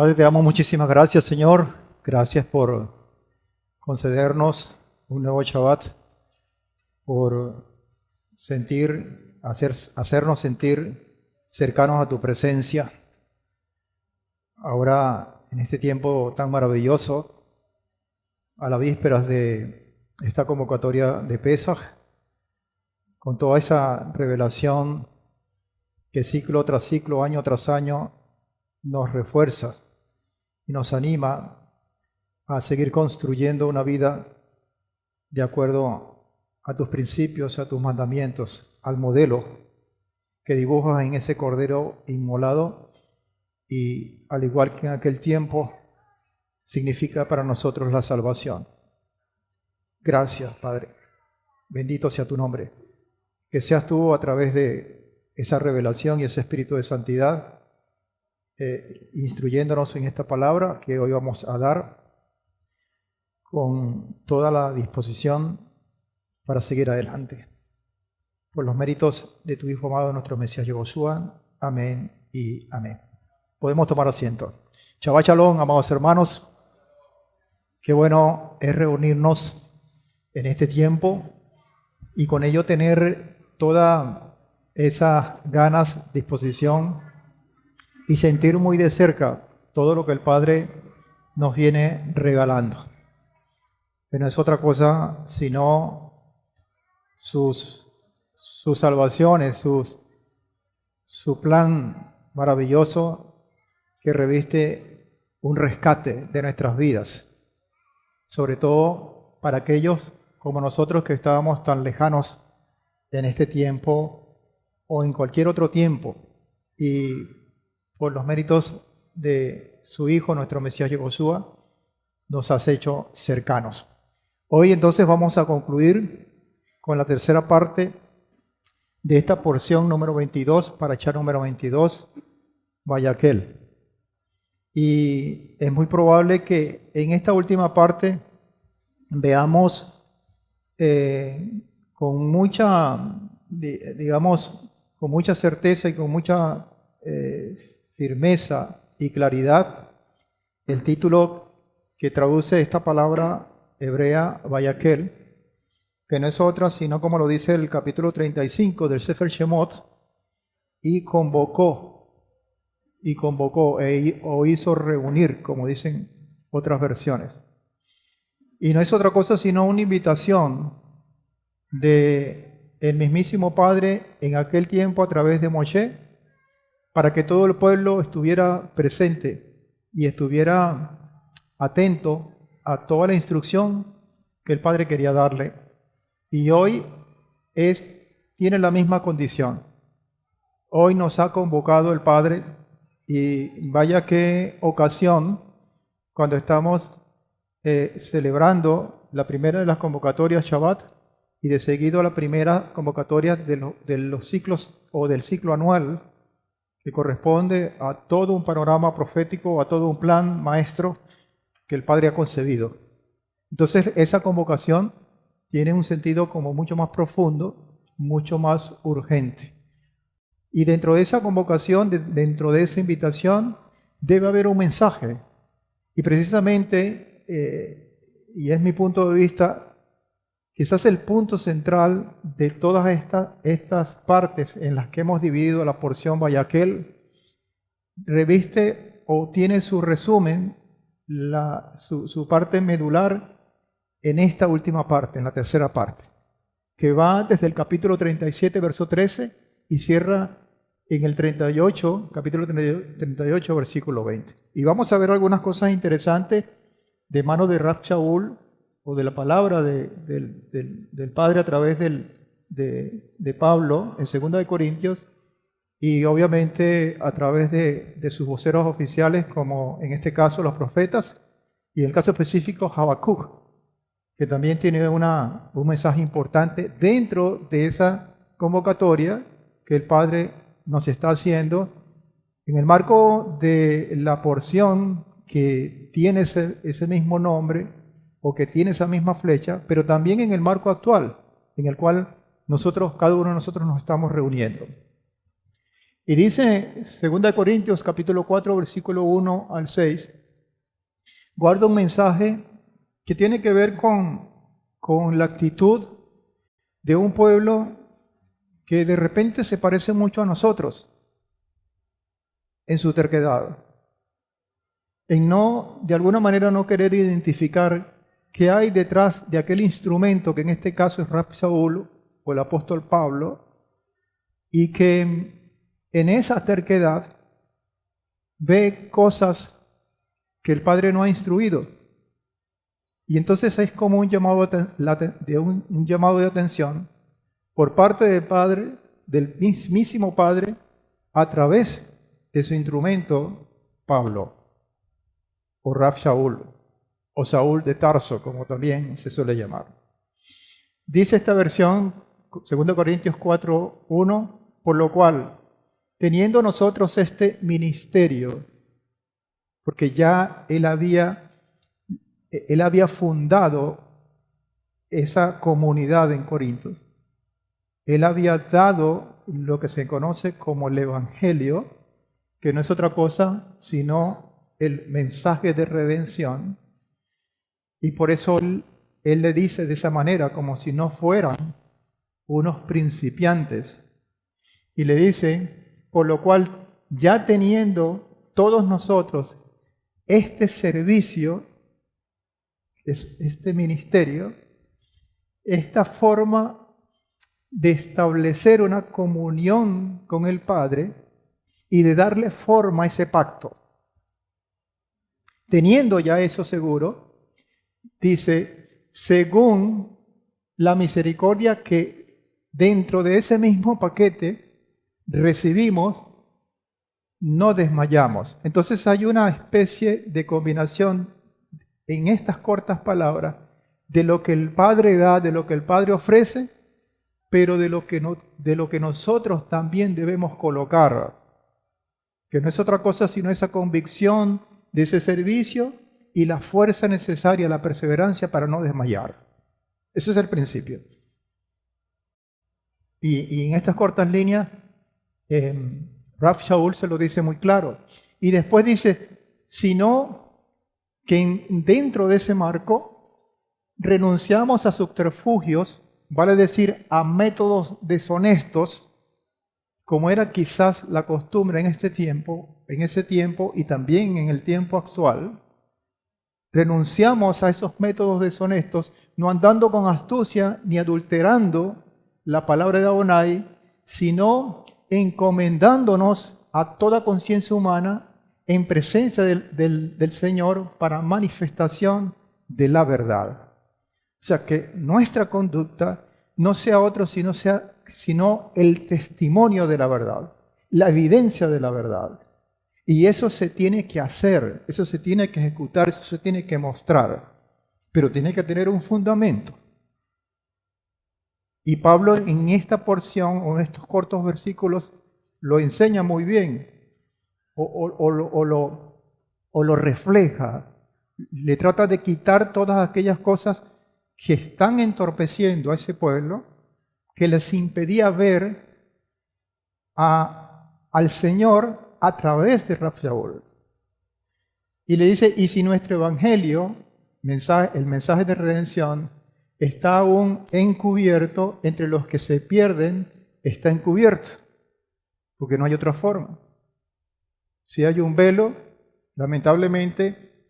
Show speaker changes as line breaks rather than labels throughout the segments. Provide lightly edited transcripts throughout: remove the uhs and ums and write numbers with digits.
Padre, te damos muchísimas gracias, Señor. Gracias por concedernos un nuevo Shabbat, por hacernos sentir cercanos a tu presencia. Ahora, en este tiempo tan maravilloso, a las vísperas de esta convocatoria de Pesaj, con toda esa revelación que ciclo tras ciclo, año tras año, nos refuerza y nos anima a seguir construyendo una vida de acuerdo a tus principios, a tus mandamientos, al modelo que dibujas en ese cordero inmolado y, al igual que en aquel tiempo, significa para nosotros la salvación. Gracias, Padre. Bendito sea tu nombre. Que seas tú, a través de esa revelación y ese espíritu de santidad, instruyéndonos en esta palabra que hoy vamos a dar con toda la disposición para seguir adelante. Por los méritos de tu Hijo amado, nuestro Mesías Yehoshua. Amén y amén. Podemos tomar asiento. Shabbat Shalom, amados hermanos. Qué bueno es reunirnos en este tiempo y con ello tener todas esas ganas, disposición y sentir muy de cerca todo lo que el Padre nos viene regalando. Que no es otra cosa sino sus salvaciones, su plan maravilloso que reviste un rescate de nuestras vidas, sobre todo para aquellos como nosotros que estábamos tan lejanos en este tiempo o en cualquier otro tiempo, y por los méritos de su Hijo, nuestro Mesías Yehoshua, nos has hecho cercanos. Hoy entonces vamos a concluir con la tercera parte de esta porción número 22, parashá número 22, Vayakhel. Y es muy probable que en esta última parte veamos con mucha, con mucha certeza y con mucha firmeza y claridad el título que traduce esta palabra hebrea Vayakhel, que no es otra sino, como lo dice el capítulo 35 del Sefer Shemot, y convocó o hizo reunir, como dicen otras versiones. Y no es otra cosa sino una invitación de el mismísimo Padre en aquel tiempo a través de Moshe, para que todo el pueblo estuviera presente y estuviera atento a toda la instrucción que el Padre quería darle. Y hoy tiene la misma condición. Hoy nos ha convocado el Padre, y vaya qué ocasión cuando estamos celebrando la primera de las convocatorias Shabbat, y de seguido la primera convocatoria de los ciclos o del ciclo anual, que corresponde a todo un panorama profético, a todo un plan maestro que el Padre ha concebido. Entonces esa convocación tiene un sentido como mucho más profundo, mucho más urgente. Y dentro de esa convocación, dentro de esa invitación, debe haber un mensaje. Y precisamente, y es mi punto de vista, quizás el punto central de todas estas partes en las que hemos dividido la porción Vayakhel, reviste o tiene su resumen, su parte medular en esta última parte, en la tercera parte, que va desde el capítulo 37, verso 13, y cierra en el 38, capítulo 38, versículo 20. Y vamos a ver algunas cosas interesantes de mano de Rav Shaul, o de la palabra del Padre a través de Pablo en 2 de Corintios, y obviamente a través de sus voceros oficiales, como en este caso los profetas, y en el caso específico Habacuc, que también tiene un mensaje importante dentro de esa convocatoria que el Padre nos está haciendo en el marco de la porción que tiene ese mismo nombre, o que tiene esa misma flecha, pero también en el marco actual en el cual cada uno de nosotros nos estamos reuniendo. Y dice 2 Corintios capítulo 4, versículo 1 al 6, guarda un mensaje que tiene que ver con la actitud de un pueblo que de repente se parece mucho a nosotros en su terquedad, en no, de alguna manera no querer identificar qué hay detrás de aquel instrumento que en este caso es Rab Shaul o el apóstol Pablo, y que en esa terquedad ve cosas que el Padre no ha instruido. Y entonces es como un llamado un llamado de atención por parte del Padre, del mismísimo Padre, a través de su instrumento, Pablo, o Rab Shaul, o Saúl de Tarso, como también se suele llamar. Dice esta versión, 2 Corintios 4, 1, por lo cual, teniendo nosotros este ministerio, porque ya él había fundado esa comunidad en Corintios, él había dado lo que se conoce como el Evangelio, que no es otra cosa sino el mensaje de redención, y por eso él le dice de esa manera, como si no fueran unos principiantes, y le dice, por lo cual, ya teniendo todos nosotros este servicio, este ministerio, esta forma de establecer una comunión con el Padre y de darle forma a ese pacto. Teniendo ya eso seguro, dice, según la misericordia que dentro de ese mismo paquete recibimos, no desmayamos. Entonces hay una especie de combinación en estas cortas palabras de lo que el Padre da, de lo que el Padre ofrece, pero de lo que nosotros también debemos colocar, que no es otra cosa sino esa convicción de ese servicio y la fuerza necesaria, la perseverancia para no desmayar. Ese es el principio. Y en estas cortas líneas, Rab Shaul se lo dice muy claro. Y después dice, sino que dentro de ese marco renunciamos a subterfugios, vale decir, a métodos deshonestos, como era quizás la costumbre en ese tiempo y también en el tiempo actual. Renunciamos a esos métodos deshonestos, no andando con astucia ni adulterando la palabra de Adonai, sino encomendándonos a toda conciencia humana en presencia del Señor para manifestación de la verdad. O sea, que nuestra conducta no sea otro sino el testimonio de la verdad, la evidencia de la verdad. Y eso se tiene que hacer, eso se tiene que ejecutar, eso se tiene que mostrar, pero tiene que tener un fundamento. Y Pablo en esta porción o en estos cortos versículos lo enseña muy bien o lo refleja. Le trata de quitar todas aquellas cosas que están entorpeciendo a ese pueblo, que les impedía ver al Señor a través de Rab Shaul. Y le dice, y si nuestro evangelio, el mensaje de redención, está aún encubierto, entre los que se pierden, está encubierto, porque no hay otra forma. Si hay un velo, lamentablemente,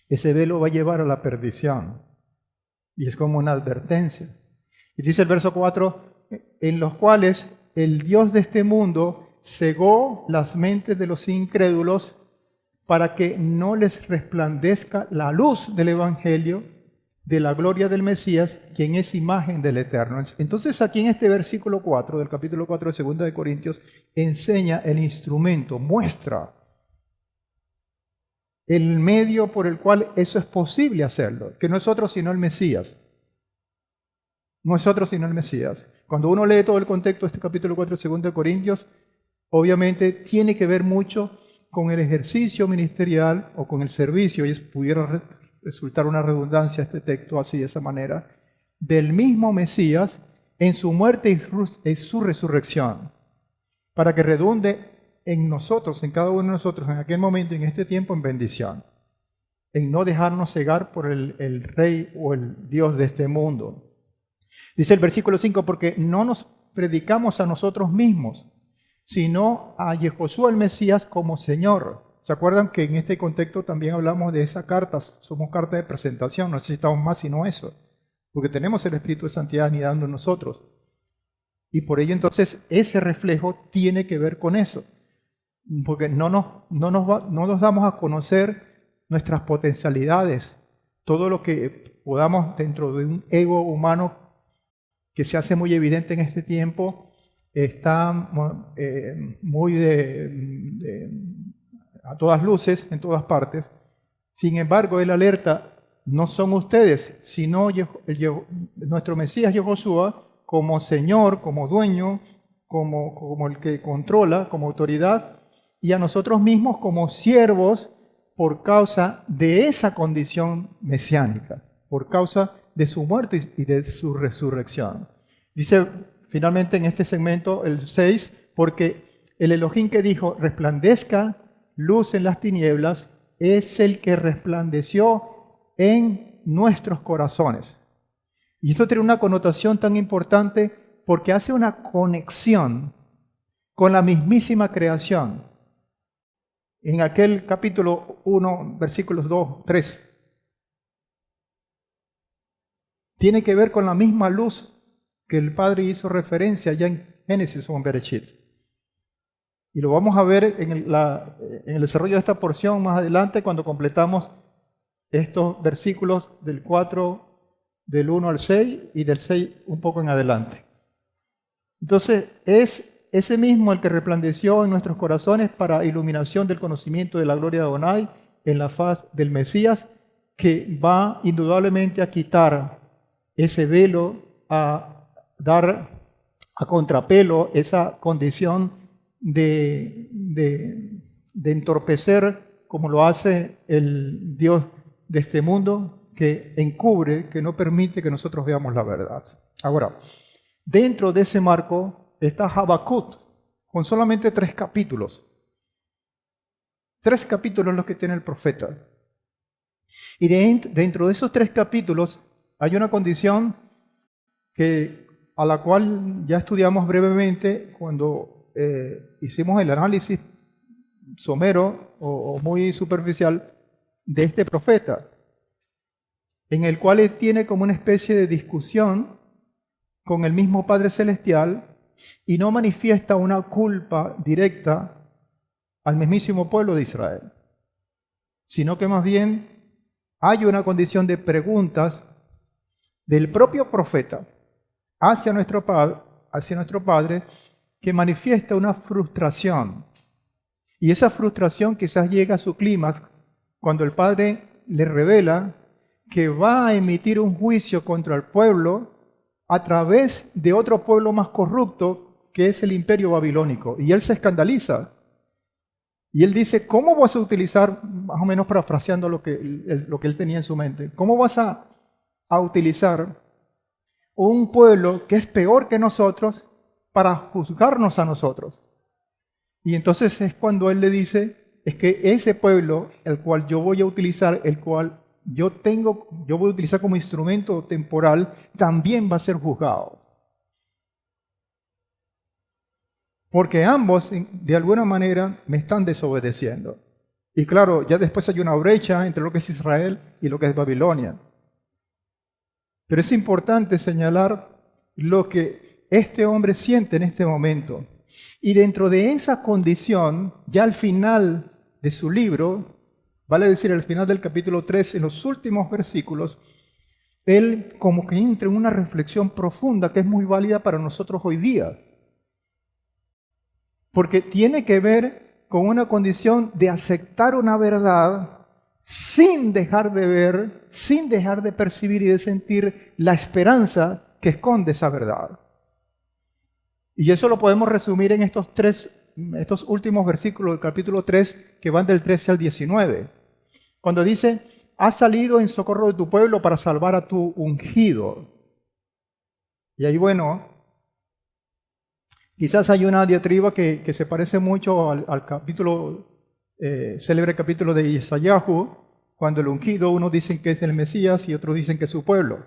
ese velo va a llevar a la perdición. Y es como una advertencia. Y dice el verso 4, en los cuales el Dios de este mundo cegó las mentes de los incrédulos para que no les resplandezca la luz del Evangelio de la gloria del Mesías, quien es imagen del Eterno. Entonces aquí en este versículo 4 del capítulo 4 de 2 de Corintios enseña el instrumento, muestra el medio por el cual eso es posible hacerlo, que no es otro sino el Mesías. No es otro sino el Mesías. Cuando uno lee todo el contexto de este capítulo 4 de 2 de Corintios, obviamente tiene que ver mucho con el ejercicio ministerial o con el servicio, y pudiera resultar una redundancia este texto así, de esa manera, del mismo Mesías en su muerte y su resurrección. para que redunde en nosotros, en cada uno de nosotros, en aquel momento, en este tiempo, en bendición, en no dejarnos cegar por el rey o el Dios de este mundo. Dice el versículo 5, porque no nos predicamos a nosotros mismos, sino a Yehoshua el Mesías como Señor. ¿Se acuerdan que en este contexto también hablamos de esa carta? Somos carta de presentación, no necesitamos más sino eso, porque tenemos el Espíritu de Santidad anidando en nosotros. Y por ello entonces ese reflejo tiene que ver con eso, porque no nos damos a conocer nuestras potencialidades, todo lo que podamos dentro de un ego humano que se hace muy evidente en este tiempo, está muy a todas luces, en todas partes. Sin embargo, él alerta, no son ustedes, sino nuestro Mesías Yehoshua, como Señor, como dueño, como el que controla, como autoridad, y a nosotros mismos como siervos por causa de esa condición mesiánica, por causa de su muerte y de su resurrección. Dice finalmente en este segmento, el 6, porque el Elohim que dijo, resplandezca luz en las tinieblas, es el que resplandeció en nuestros corazones. Y esto tiene una connotación tan importante porque hace una conexión con la mismísima creación. En aquel capítulo 1, versículos 2, 3, tiene que ver con la misma luz que el Padre hizo referencia ya en Génesis o en Bereshit. Y lo vamos a ver en el desarrollo de esta porción más adelante cuando completamos estos versículos del 4, del 1 al 6 y del 6 un poco en adelante. Entonces, es ese mismo el que resplandeció en nuestros corazones para iluminación del conocimiento de la gloria de Adonai en la faz del Mesías, que va indudablemente a quitar ese velo, a dar a contrapelo esa condición de entorpecer, como lo hace el Dios de este mundo, que encubre, que no permite que nosotros veamos la verdad. Ahora, dentro de ese marco está Habacuc, con solamente 3 capítulos. 3 capítulos los que tiene el profeta. Y dentro de esos 3 capítulos hay una condición a la cual ya estudiamos brevemente cuando hicimos el análisis somero o muy superficial de este profeta, en el cual él tiene como una especie de discusión con el mismo Padre Celestial y no manifiesta una culpa directa al mismísimo pueblo de Israel, sino que más bien hay una condición de preguntas del propio profeta hacia nuestro Padre que manifiesta una frustración. Y esa frustración quizás llega a su clímax cuando el Padre le revela que va a emitir un juicio contra el pueblo a través de otro pueblo más corrupto que es el imperio babilónico. Y él se escandaliza. Y él dice, ¿cómo vas a utilizar, más o menos parafraseando lo que él tenía en su mente, cómo vas a utilizar un pueblo que es peor que nosotros para juzgarnos a nosotros? Y entonces es cuando él le dice, es que ese pueblo, el cual yo voy a utilizar, el cual yo voy a utilizar como instrumento temporal, también va a ser juzgado. Porque ambos, de alguna manera, me están desobedeciendo. Y claro, ya después hay una brecha entre lo que es Israel y lo que es Babilonia. Pero es importante señalar lo que este hombre siente en este momento. Y dentro de esa condición, ya al final de su libro, vale decir al final del capítulo 3, en los últimos versículos, él como que entra en una reflexión profunda que es muy válida para nosotros hoy día. Porque tiene que ver con una condición de aceptar una verdad sin dejar de ver, sin dejar de percibir y de sentir la esperanza que esconde esa verdad. Y eso lo podemos resumir en estos últimos versículos del capítulo 3 que van del 13 al 19. Cuando dice, has salido en socorro de tu pueblo para salvar a tu ungido. Y ahí, bueno, Quizás hay una diatriba que se parece mucho al capítulo, célebre capítulo de Isayahu, cuando el ungido, unos dicen que es el Mesías y otros dicen que es su pueblo.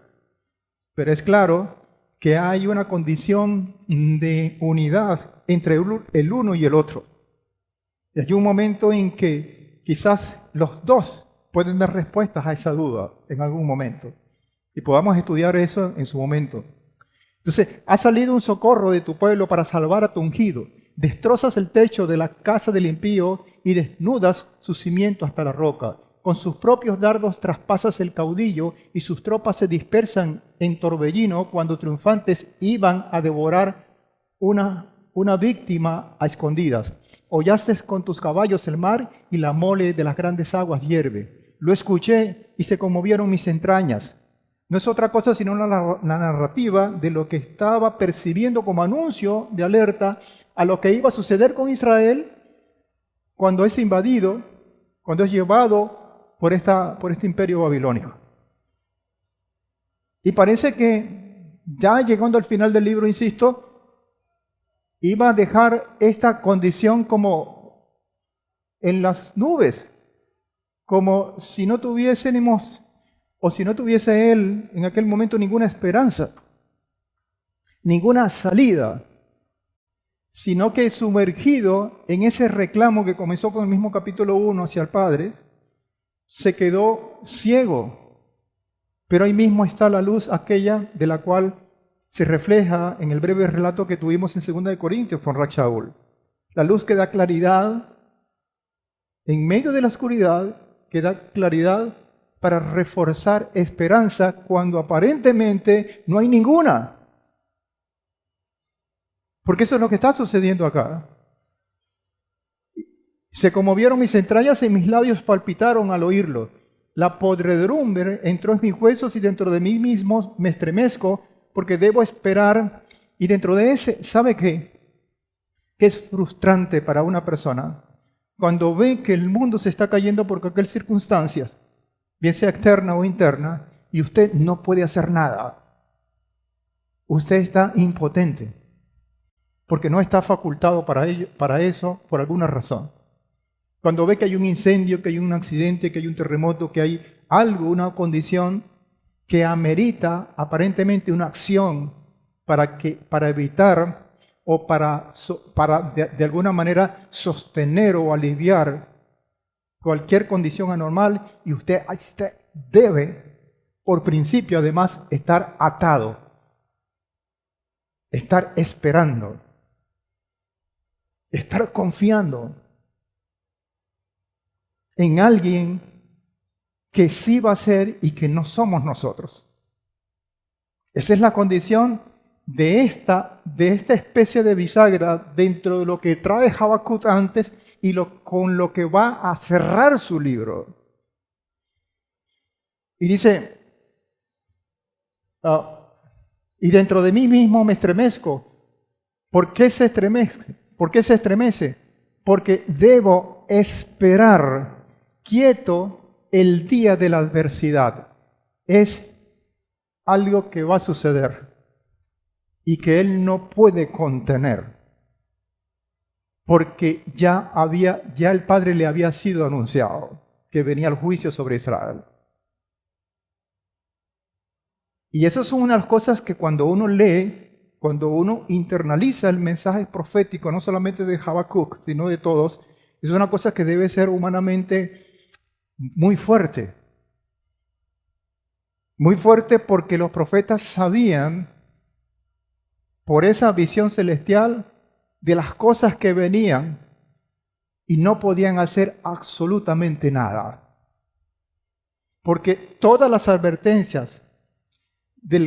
Pero es claro que hay una condición de unidad entre el uno y el otro. Y hay un momento en que quizás los dos pueden dar respuestas a esa duda en algún momento. Y podamos estudiar eso en su momento. Entonces, ha salido un socorro de tu pueblo para salvar a tu ungido. Destrozas el techo de la casa del impío y desnudas su cimiento hasta la roca. Con sus propios dardos traspasas el caudillo y sus tropas se dispersan en torbellino cuando triunfantes iban a devorar una víctima a escondidas. Hollaste con tus caballos el mar y la mole de las grandes aguas hierve. Lo escuché y se conmovieron mis entrañas. No es otra cosa sino la narrativa de lo que estaba percibiendo como anuncio de alerta a lo que iba a suceder con Israel cuando es invadido, cuando es llevado por este imperio babilónico. Y parece que ya llegando al final del libro, insisto, iba a dejar esta condición como en las nubes, como si no tuviésemos o si no tuviese él en aquel momento ninguna esperanza, ninguna salida, sino que sumergido en ese reclamo que comenzó con el mismo capítulo 1 hacia el Padre, se quedó ciego. Pero ahí mismo está la luz aquella de la cual se refleja en el breve relato que tuvimos en 2 de Corintios con Rab Shaul. La luz que da claridad en medio de la oscuridad, que da claridad para reforzar esperanza cuando aparentemente no hay ninguna. Porque eso es lo que está sucediendo acá. Se conmovieron mis entrañas y mis labios palpitaron al oírlo. La podredumbre entró en mis huesos y dentro de mí mismo me estremezco porque debo esperar. Y dentro de ese, ¿sabe qué? Que es frustrante para una persona cuando ve que el mundo se está cayendo por cualquier circunstancia, bien sea externa o interna, y usted no puede hacer nada. Usted está impotente, porque no está facultado para eso por alguna razón. Cuando ve que hay un incendio, que hay un accidente, que hay un terremoto, que hay algo, una condición que amerita aparentemente una acción para evitar o para de alguna manera sostener o aliviar cualquier condición anormal, y usted debe, por principio además, estar atado, estar esperando, estar confiando en alguien que sí va a ser y que no somos nosotros. Esa es la condición de esta especie de bisagra dentro de lo que trae Habacuc antes y con lo que va a cerrar su libro. Y dice, y dentro de mí mismo me estremezco. ¿Por qué se estremece? ¿Por qué se estremece? Porque debo esperar quieto el día de la adversidad. Es algo que va a suceder y que él no puede contener, porque ya el Padre le había sido anunciado que venía el juicio sobre Israel. Y esas son unas cosas que cuando uno lee, cuando uno internaliza el mensaje profético, no solamente de Habacuc, sino de todos, es una cosa que debe ser humanamente muy fuerte. Muy fuerte porque los profetas sabían, por esa visión celestial, de las cosas que venían y no podían hacer absolutamente nada. Porque todas las advertencias de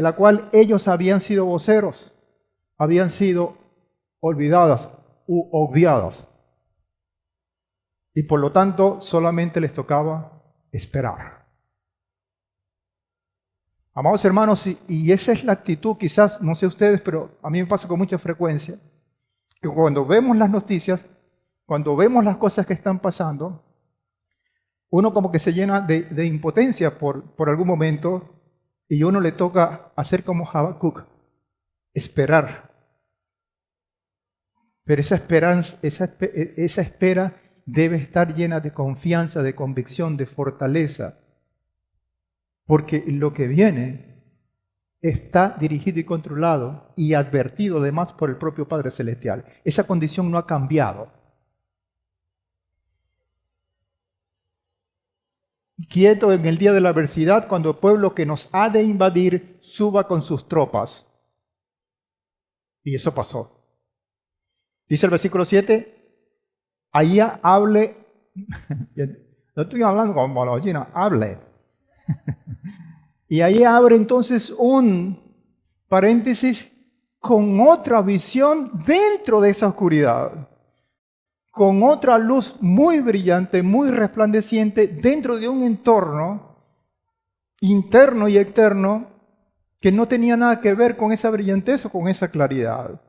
la cual ellos habían sido voceros, habían sido olvidadas u obviadas. Y por lo tanto, solamente les tocaba esperar. Amados hermanos, y esa es la actitud, quizás, no sé ustedes, pero a mí me pasa con mucha frecuencia, que cuando vemos las noticias, cuando vemos las cosas que están pasando, uno como que se llena de impotencia por algún momento, y uno le toca hacer como Habacuc, esperar Pero esa esperanza, esa espera debe estar llena de confianza, de convicción, de fortaleza, porque lo que viene está dirigido y controlado y advertido además por el propio Padre Celestial. Esa condición no ha cambiado. Quieto en el día de la adversidad, cuando el pueblo que nos ha de invadir suba con sus tropas. Y eso pasó. Dice el versículo 7, ahí hable, no estoy hablando como los chinos, hable. Y ahí abre entonces un paréntesis con otra visión dentro de esa oscuridad, con otra luz muy brillante, muy resplandeciente, dentro de un entorno interno y externo que no tenía nada que ver con esa brillantez o con esa claridad.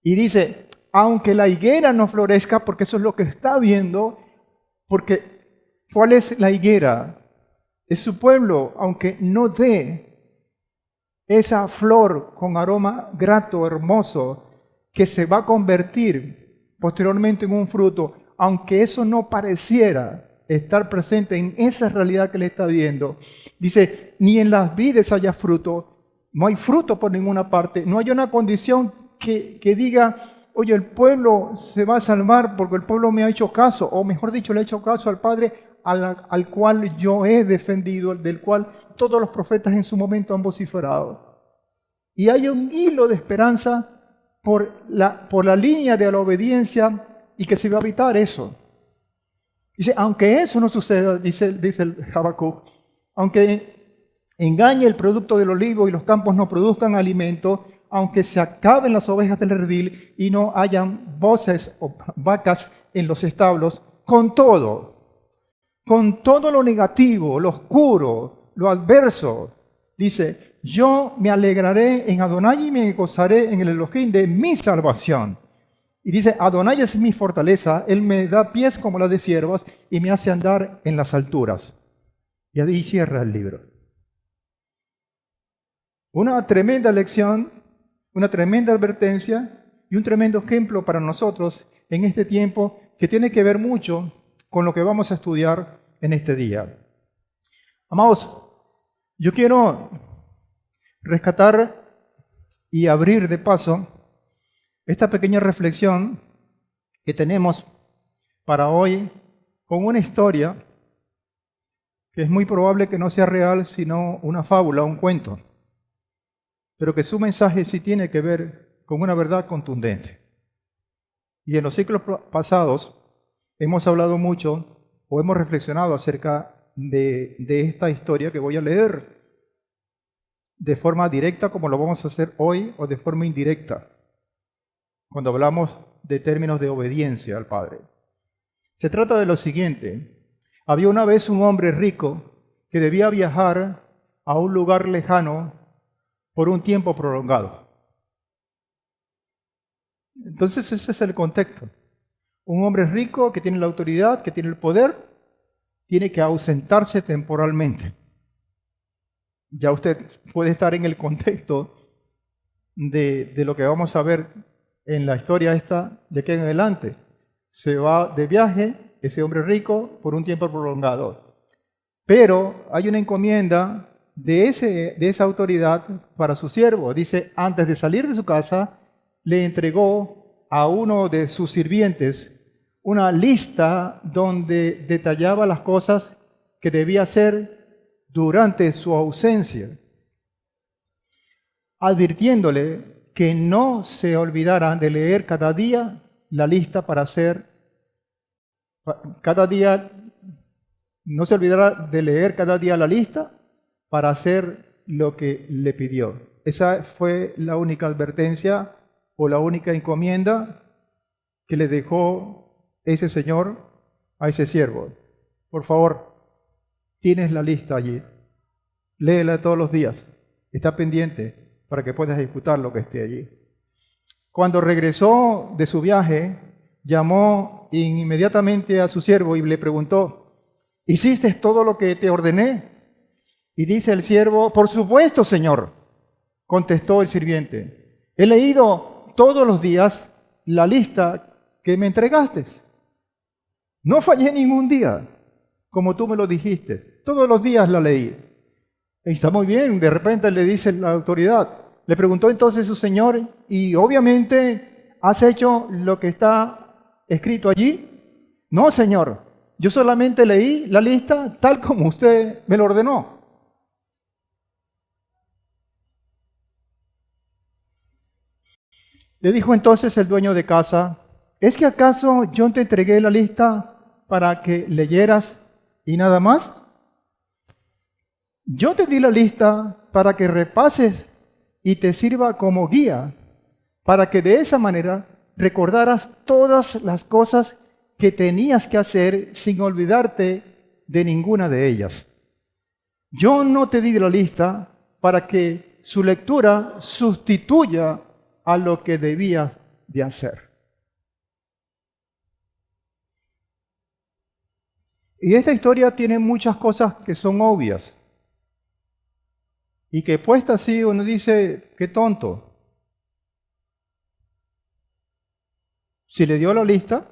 Y dice, aunque la higuera no florezca, porque eso es lo que está viendo, porque ¿cuál es la higuera? Es su pueblo, aunque no dé esa flor con aroma grato, hermoso, que se va a convertir posteriormente en un fruto, aunque eso no pareciera estar presente en esa realidad que le está viendo. Dice, ni en las vides haya fruto, no hay fruto por ninguna parte, no hay una condición que diga, oye, el pueblo se va a salvar porque el pueblo me ha hecho caso, o mejor dicho, le ha hecho caso al Padre al cual yo he defendido, del cual todos los profetas en su momento han vociferado. Y hay un hilo de esperanza por la línea de la obediencia y que se va a evitar eso. Dice, aunque eso no suceda, dice el Habacuc, aunque engañe el producto del olivo y los campos no produzcan alimento, aunque se acaben las ovejas del redil y no hayan voces o vacas en los establos, con todo lo negativo, lo oscuro, lo adverso, dice, yo me alegraré en Adonai y me gozaré en el Elohim de mi salvación. Y dice, Adonai es mi fortaleza, Él me da pies como las de siervas y me hace andar en las alturas. Y ahí cierra el libro. Una tremenda lección, una tremenda advertencia y un tremendo ejemplo para nosotros en este tiempo que tiene que ver mucho con lo que vamos a estudiar en este día. Amados, yo quiero rescatar y abrir de paso esta pequeña reflexión que tenemos para hoy con una historia que es muy probable que no sea real, sino una fábula, un cuento, pero que su mensaje sí tiene que ver con una verdad contundente. Y en los ciclos pasados hemos hablado mucho o hemos reflexionado acerca de esta historia que voy a leer de forma directa como lo vamos a hacer hoy o de forma indirecta cuando hablamos de términos de obediencia al Padre. Se trata de lo siguiente. Había una vez un hombre rico que debía viajar a un lugar lejano por un tiempo prolongado. Entonces ese es el contexto. Un hombre rico que tiene la autoridad, que tiene el poder, tiene que ausentarse temporalmente. Ya usted puede estar en el contexto de lo que vamos a ver en la historia esta de aquí en adelante. Se va de viaje ese hombre rico por un tiempo prolongado. Pero hay una encomienda de esa autoridad para su siervo. Dice, antes de salir de su casa, le entregó a uno de sus sirvientes una lista donde detallaba las cosas que debía hacer durante su ausencia, advirtiéndole que no se olvidara de leer cada día la lista para hacer, cada día, no se olvidara de leer cada día la lista para hacer lo que le pidió. Esa fue la única advertencia o la única encomienda que le dejó ese señor a ese siervo. Por favor, tienes la lista allí. Léela todos los días. Está pendiente para que puedas ejecutar lo que esté allí. Cuando regresó de su viaje, llamó inmediatamente a su siervo y le preguntó, ¿hiciste todo lo que te ordené? Y dice el siervo, por supuesto, señor, contestó el sirviente. He leído todos los días la lista que me entregaste. No fallé ningún día, como tú me lo dijiste. Todos los días la leí. Y está muy bien, de repente le dice la autoridad. Le preguntó entonces su señor, y obviamente, ¿has hecho lo que está escrito allí? No, señor, yo solamente leí la lista tal como usted me lo ordenó. Le dijo entonces el dueño de casa, ¿es que acaso yo te entregué la lista para que leyeras y nada más? Yo te di la lista para que repases y te sirva como guía, para que de esa manera recordaras todas las cosas que tenías que hacer sin olvidarte de ninguna de ellas. Yo no te di la lista para que su lectura sustituya a lo que debías de hacer. Y esta historia tiene muchas cosas que son obvias y que puesta así uno dice, qué tonto. Si le dio la lista,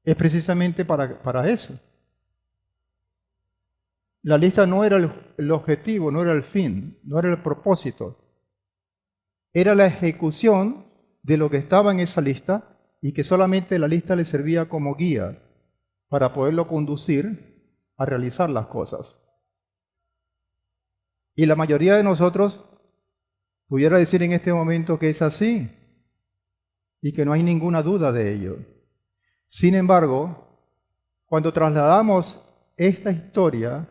es precisamente para eso. La lista no era el objetivo, no era el fin, no era el propósito. Era la ejecución de lo que estaba en esa lista y que solamente la lista le servía como guía para poderlo conducir a realizar las cosas. Y la mayoría de nosotros pudiera decir en este momento que es así y que no hay ninguna duda de ello. Sin embargo, cuando trasladamos esta historia,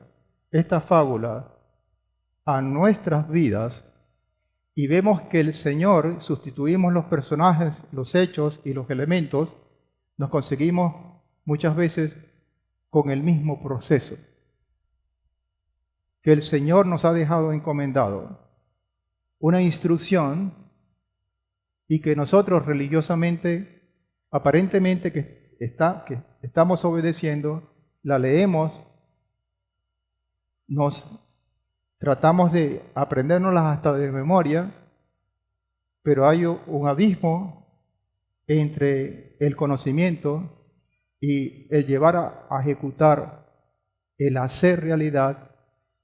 esta fábula, a nuestras vidas y vemos que el Señor, sustituimos los personajes, los hechos y los elementos, nos conseguimos muchas veces con el mismo proceso que el Señor nos ha dejado encomendado, una instrucción, y que nosotros religiosamente, aparentemente que estamos obedeciendo, la leemos, nos tratamos de aprendérnoslas hasta de memoria, pero hay un abismo entre el conocimiento y el llevar a ejecutar, el hacer realidad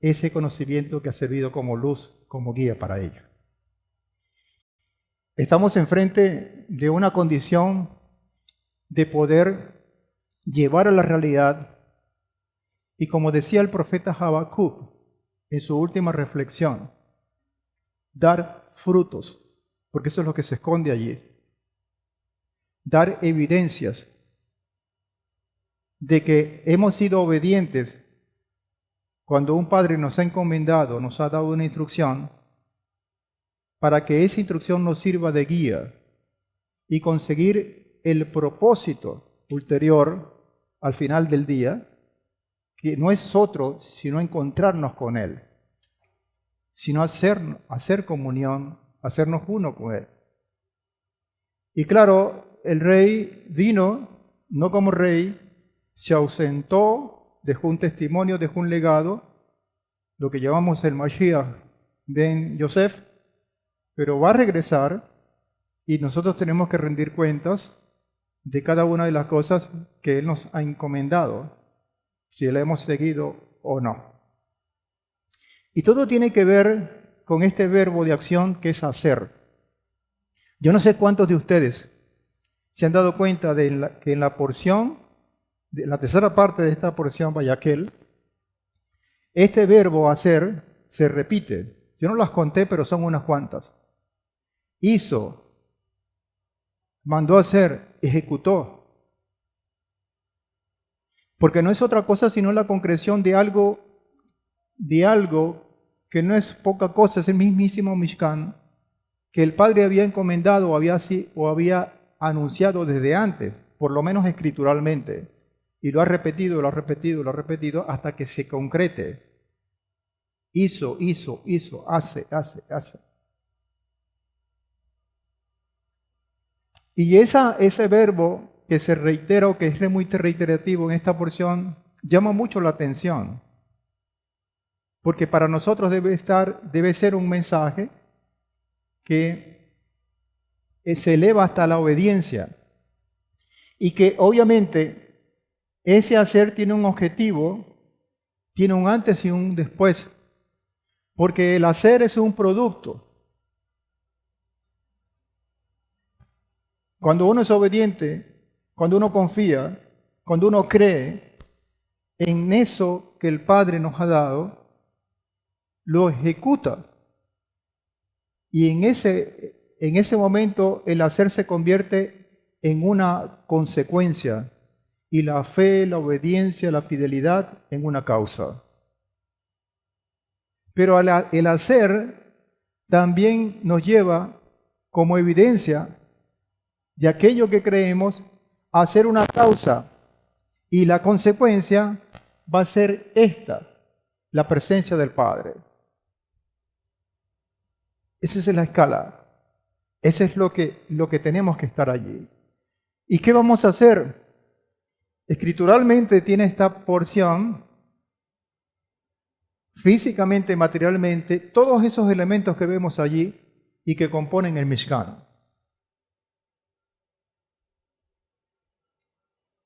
ese conocimiento que ha servido como luz, como guía para ello. Estamos enfrente de una condición de poder llevar a la realidad, y como decía el profeta Habacuc en su última reflexión, dar frutos, porque eso es lo que se esconde allí. Dar evidencias de que hemos sido obedientes cuando un padre nos ha encomendado, nos ha dado una instrucción, para que esa instrucción nos sirva de guía y conseguir el propósito ulterior al final del día, que no es otro sino encontrarnos con Él, sino hacer comunión, hacernos uno con Él. Y claro, el rey vino, no como rey, se ausentó, dejó un testimonio, dejó un legado, lo que llamamos el Mashiach ben Yosef, pero va a regresar y nosotros tenemos que rendir cuentas de cada una de las cosas que Él nos ha encomendado, si le hemos seguido o no. Y todo tiene que ver con este verbo de acción que es hacer. Yo no sé cuántos de ustedes se han dado cuenta de que en la porción, de la tercera parte de esta porción, Vayaquel, este verbo hacer se repite. Yo no las conté, pero son unas cuantas. Hizo, mandó a hacer, ejecutó. Porque no es otra cosa sino la concreción de algo que no es poca cosa, es el mismísimo Mishkan, que el Padre había encomendado o había anunciado desde antes, por lo menos escrituralmente, y lo ha repetido, lo ha repetido, lo ha repetido, hasta que se concrete. Hizo, hace. Y ese verbo que se reitera o que es muy reiterativo en esta porción, llama mucho la atención. Porque para nosotros debe ser un mensaje que se eleva hasta la obediencia. Y que obviamente ese hacer tiene un objetivo, tiene un antes y un después. Porque el hacer es un producto. Cuando uno es obediente, cuando uno confía, cuando uno cree en eso que el Padre nos ha dado, lo ejecuta. Y en ese momento el hacer se convierte en una consecuencia y la fe, la obediencia, la fidelidad en una causa. Pero el hacer también nos lleva como evidencia de aquello que creemos a ser una causa y la consecuencia va a ser esta, la presencia del Padre. Esa es la escala. Ese es lo que tenemos que estar allí. ¿Y qué vamos a hacer? Escrituralmente tiene esta porción, físicamente, materialmente, todos esos elementos que vemos allí y que componen el Mishkan.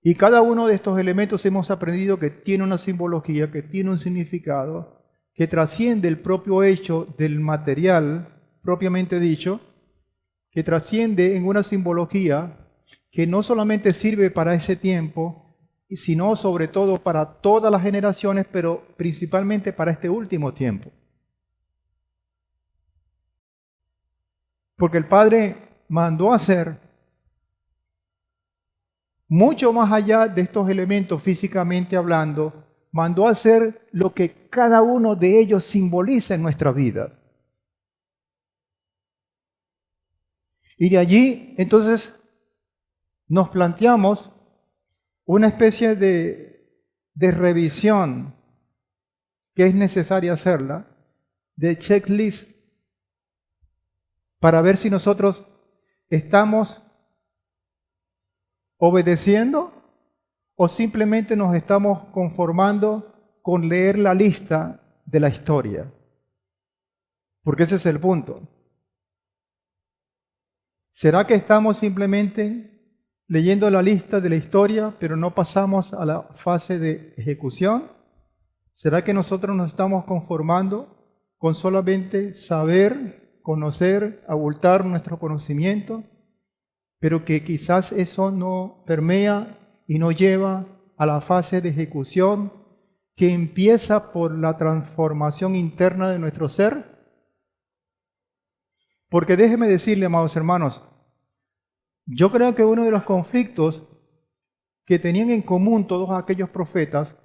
Y cada uno de estos elementos hemos aprendido que tiene una simbología, que tiene un significado, que trasciende el propio hecho del material propiamente dicho, que trasciende en una simbología que no solamente sirve para ese tiempo, sino sobre todo para todas las generaciones, pero principalmente para este último tiempo. Porque el Padre mandó hacer mucho más allá de estos elementos físicamente hablando, mandó hacer lo que cada uno de ellos simboliza en nuestra vida. Y de allí, entonces, nos planteamos una especie de revisión que es necesaria hacerla, de checklist, para ver si nosotros estamos obedeciendo o simplemente nos estamos conformando con leer la lista de la historia. Porque ese es el punto. ¿Será que estamos simplemente leyendo la lista de la historia, pero no pasamos a la fase de ejecución? ¿Será que nosotros nos estamos conformando con solamente saber, conocer, abultar nuestro conocimiento, pero que quizás eso no permea y no lleva a la fase de ejecución que empieza por la transformación interna de nuestro ser? Porque déjeme decirle, amados hermanos, yo creo que uno de los conflictos que tenían en común todos aquellos profetas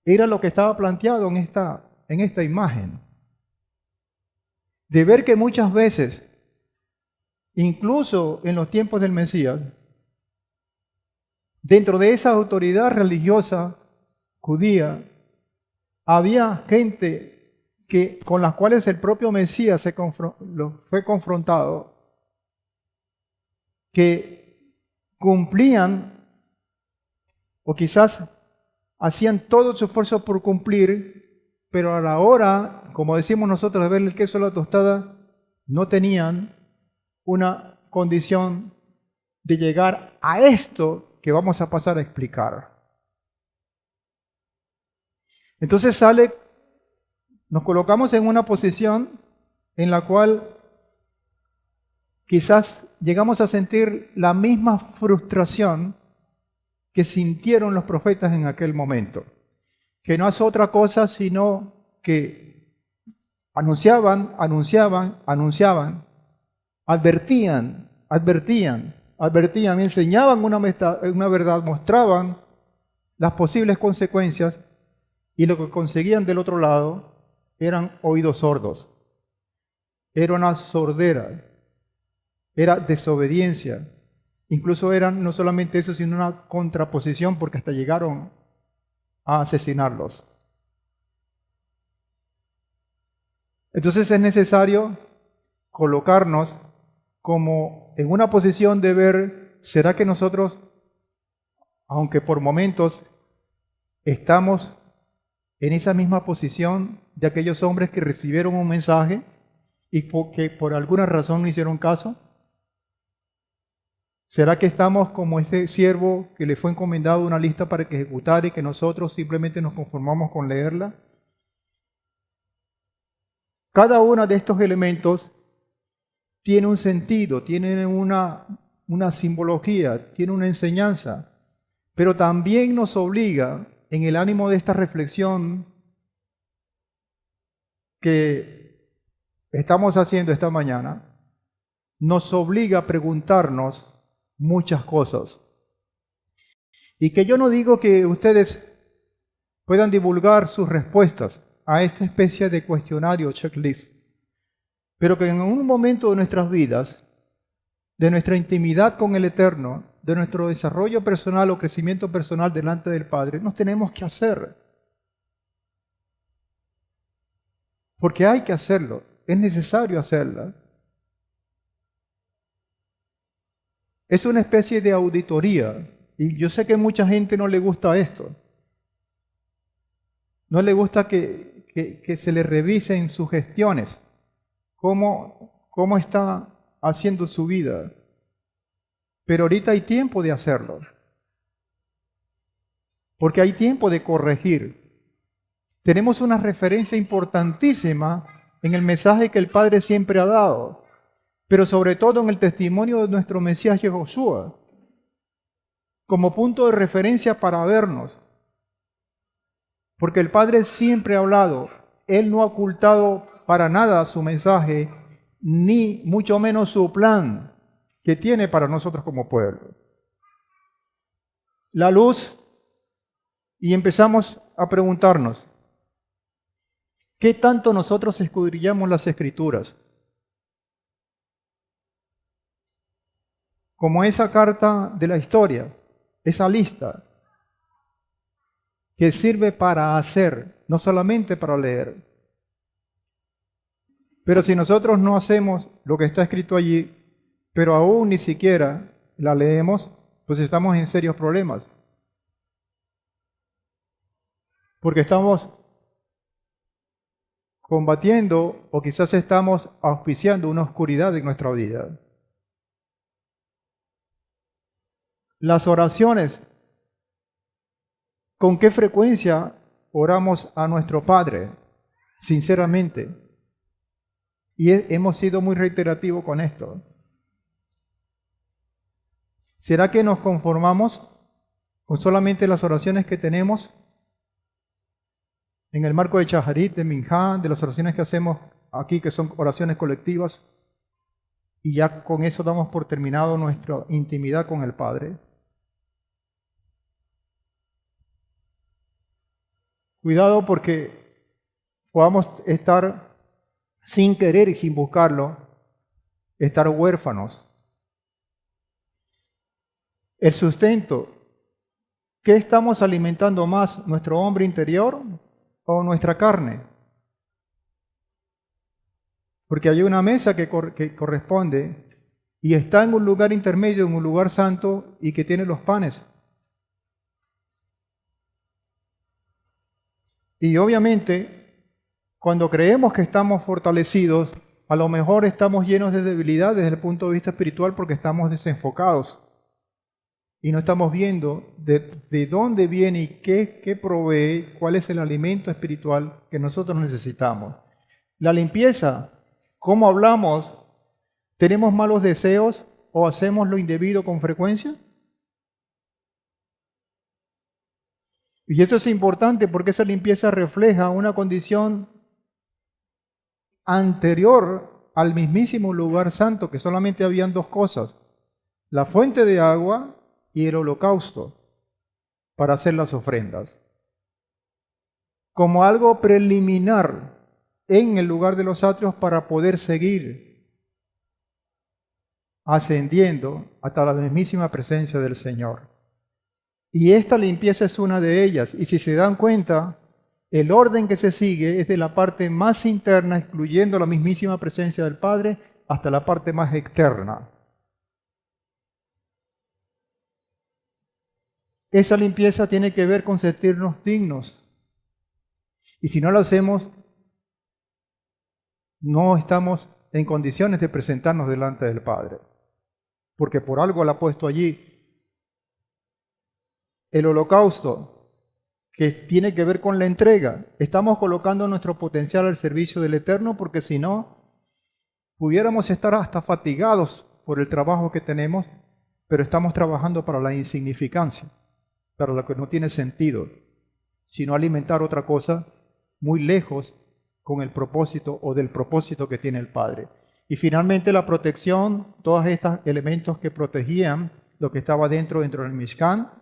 era lo que estaba planteado en esta imagen. De ver que muchas veces, incluso en los tiempos del Mesías, dentro de esa autoridad religiosa judía, había gente con las cuales el propio Mesías fue confrontado, que cumplían o quizás hacían todo su esfuerzo por cumplir, pero a la hora, como decimos nosotros, de ver el queso a la tostada, no tenían una condición de llegar a esto que vamos a pasar a explicar. Entonces nos colocamos en una posición en la cual quizás llegamos a sentir la misma frustración que sintieron los profetas en aquel momento, que no es otra cosa sino que anunciaban, advertían, enseñaban una verdad, mostraban las posibles consecuencias y lo que conseguían del otro lado eran oídos sordos, era una sordera, era desobediencia. Incluso eran no solamente eso, sino una contraposición, porque hasta llegaron a asesinarlos. Entonces es necesario colocarnos como en una posición de ver, ¿será que nosotros, aunque por momentos estamos en esa misma posición de aquellos hombres que recibieron un mensaje y que por alguna razón no hicieron caso? ¿Será que estamos como este siervo que le fue encomendado una lista para que ejecutara y que nosotros simplemente nos conformamos con leerla? Cada uno de estos elementos tiene un sentido, tiene una simbología, tiene una enseñanza, pero también nos obliga, en el ánimo de esta reflexión que estamos haciendo esta mañana, nos obliga a preguntarnos muchas cosas. Y que yo no digo que ustedes puedan divulgar sus respuestas a esta especie de cuestionario checklist, pero que en un momento de nuestras vidas, de nuestra intimidad con el Eterno, de nuestro desarrollo personal o crecimiento personal delante del Padre, nos tenemos que hacer. Porque hay que hacerlo, es necesario hacerla. Es una especie de auditoría, y yo sé que a mucha gente no le gusta esto. No le gusta que se le revisen sus gestiones, cómo está haciendo su vida. Pero ahorita hay tiempo de hacerlo, porque hay tiempo de corregir. Tenemos una referencia importantísima en el mensaje que el Padre siempre ha dado, pero sobre todo en el testimonio de nuestro Mesías Yehoshua, como punto de referencia para vernos. Porque el Padre siempre ha hablado, Él no ha ocultado para nada su mensaje, ni mucho menos su plan que tiene para nosotros como pueblo. La luz, y empezamos a preguntarnos, ¿qué tanto nosotros escudriñamos las Escrituras? Como esa carta de la historia, esa lista, que sirve para hacer, no solamente para leer. Pero si nosotros no hacemos lo que está escrito allí, pero aún ni siquiera la leemos, pues estamos en serios problemas. Porque estamos combatiendo o quizás estamos auspiciando una oscuridad en nuestra vida. Las oraciones, ¿con qué frecuencia oramos a nuestro Padre? Sinceramente. Y hemos sido muy reiterativos con esto. ¿Será que nos conformamos con solamente las oraciones que tenemos en el marco de Shaharit, de Minjá, de las oraciones que hacemos aquí, que son oraciones colectivas, y ya con eso damos por terminado nuestra intimidad con el Padre? Cuidado porque podamos estar sin querer y sin buscarlo, estar huérfanos. El sustento, ¿qué estamos alimentando más? ¿Nuestro hombre interior o nuestra carne? Porque hay una mesa que corresponde y está en un lugar intermedio, en un lugar santo y que tiene los panes. Y obviamente, cuando creemos que estamos fortalecidos, a lo mejor estamos llenos de debilidad desde el punto de vista espiritual porque estamos desenfocados y no estamos viendo de dónde viene y qué provee, cuál es el alimento espiritual que nosotros necesitamos. La limpieza, ¿cómo hablamos? ¿Tenemos malos deseos o hacemos lo indebido con frecuencia? Y esto es importante porque esa limpieza refleja una condición anterior al mismísimo lugar santo, que solamente habían dos cosas: la fuente de agua y el holocausto para hacer las ofrendas. Como algo preliminar en el lugar de los atrios para poder seguir ascendiendo hasta la mismísima presencia del Señor. Y esta limpieza es una de ellas. Y si se dan cuenta, el orden que se sigue es de la parte más interna, excluyendo la mismísima presencia del Padre, hasta la parte más externa. Esa limpieza tiene que ver con sentirnos dignos. Y si no lo hacemos, no estamos en condiciones de presentarnos delante del Padre. porque por algo la ha puesto allí. El holocausto, que tiene que ver con la entrega. Estamos colocando nuestro potencial al servicio del Eterno, porque si no, pudiéramos estar hasta fatigados por el trabajo que tenemos, pero estamos trabajando para la insignificancia, para lo que no tiene sentido, sino alimentar otra cosa muy lejos con el propósito o del propósito que tiene el Padre. Y finalmente la protección, todos estos elementos que protegían lo que estaba dentro del Mishkan,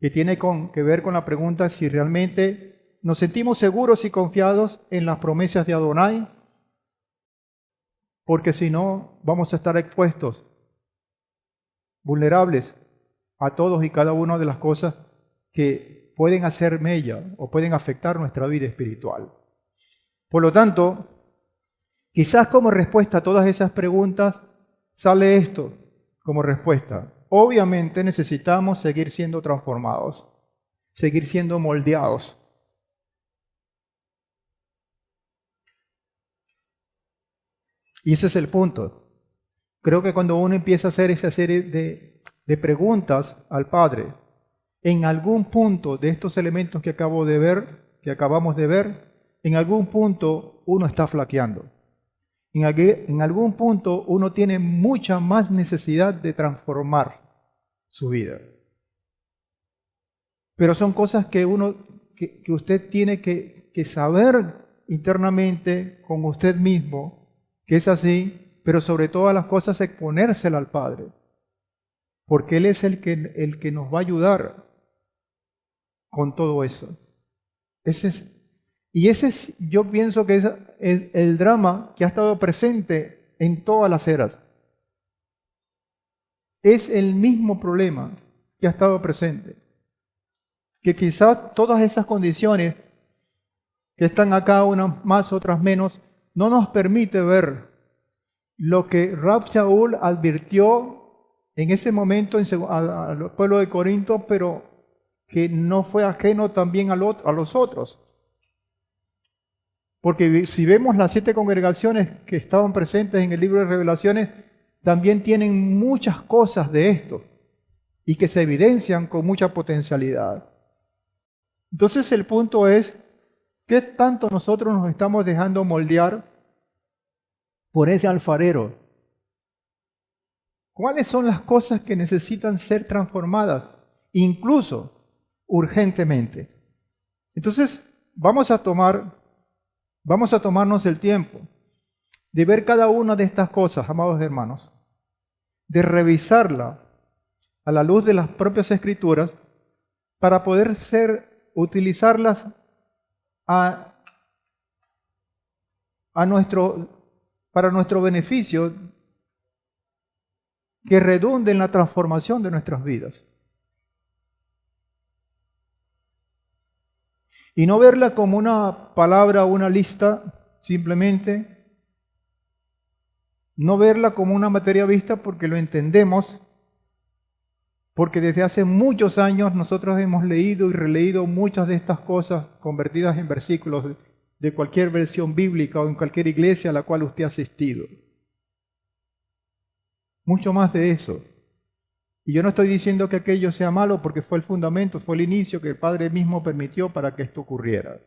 que tiene que ver con la pregunta si realmente nos sentimos seguros y confiados en las promesas de Adonai, porque si no vamos a estar expuestos, vulnerables a todos y cada una de las cosas que pueden hacer mella o pueden afectar nuestra vida espiritual. Por lo tanto, quizás como respuesta a todas esas preguntas sale esto como respuesta. Obviamente necesitamos seguir siendo transformados, seguir siendo moldeados. Y ese es el punto. Creo que cuando uno empieza a hacer esa serie de preguntas al Padre, en algún punto de estos elementos que acabamos de ver, en algún punto uno está flaqueando. En algún punto uno tiene mucha más necesidad de transformar su vida. Pero son cosas que usted tiene que saber internamente con usted mismo, que es así, pero sobre todas las cosas exponérsela al Padre, porque Él es el que nos va a ayudar con todo eso. Yo pienso que es el drama que ha estado presente en todas las eras. Es el mismo problema que ha estado presente. Que quizás todas esas condiciones que están acá, unas más, otras menos, no nos permite ver lo que Rab Shaul advirtió en ese momento al pueblo de Corinto, pero que no fue ajeno también a los otros. Porque si vemos las 7 congregaciones que estaban presentes en el libro de Revelaciones, también tienen muchas cosas de esto y que se evidencian con mucha potencialidad. Entonces el punto es, ¿qué tanto nosotros nos estamos dejando moldear por ese alfarero? ¿Cuáles son las cosas que necesitan ser transformadas, incluso urgentemente? Entonces vamos a tomarnos el tiempo de ver cada una de estas cosas, amados hermanos, de revisarla a la luz de las propias Escrituras para poder utilizarlas para nuestro beneficio, que redunde en la transformación de nuestras vidas. Y no verla como una palabra o una lista, simplemente. No verla como una materia vista porque lo entendemos, porque desde hace muchos años nosotros hemos leído y releído muchas de estas cosas convertidas en versículos de cualquier versión bíblica o en cualquier iglesia a la cual usted ha asistido. Mucho más de eso. Y yo no estoy diciendo que aquello sea malo porque fue el fundamento, fue el inicio que el Padre mismo permitió para que esto ocurriera.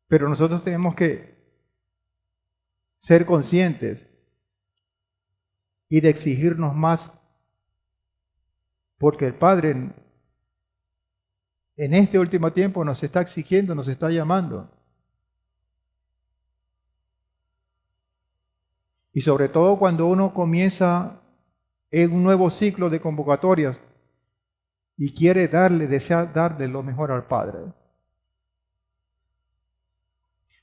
Pero nosotros tenemos que ser conscientes y de exigirnos más, porque el Padre en este último tiempo nos está exigiendo, nos está llamando. Y sobre todo cuando uno comienza en un nuevo ciclo de convocatorias y desea darle lo mejor al Padre.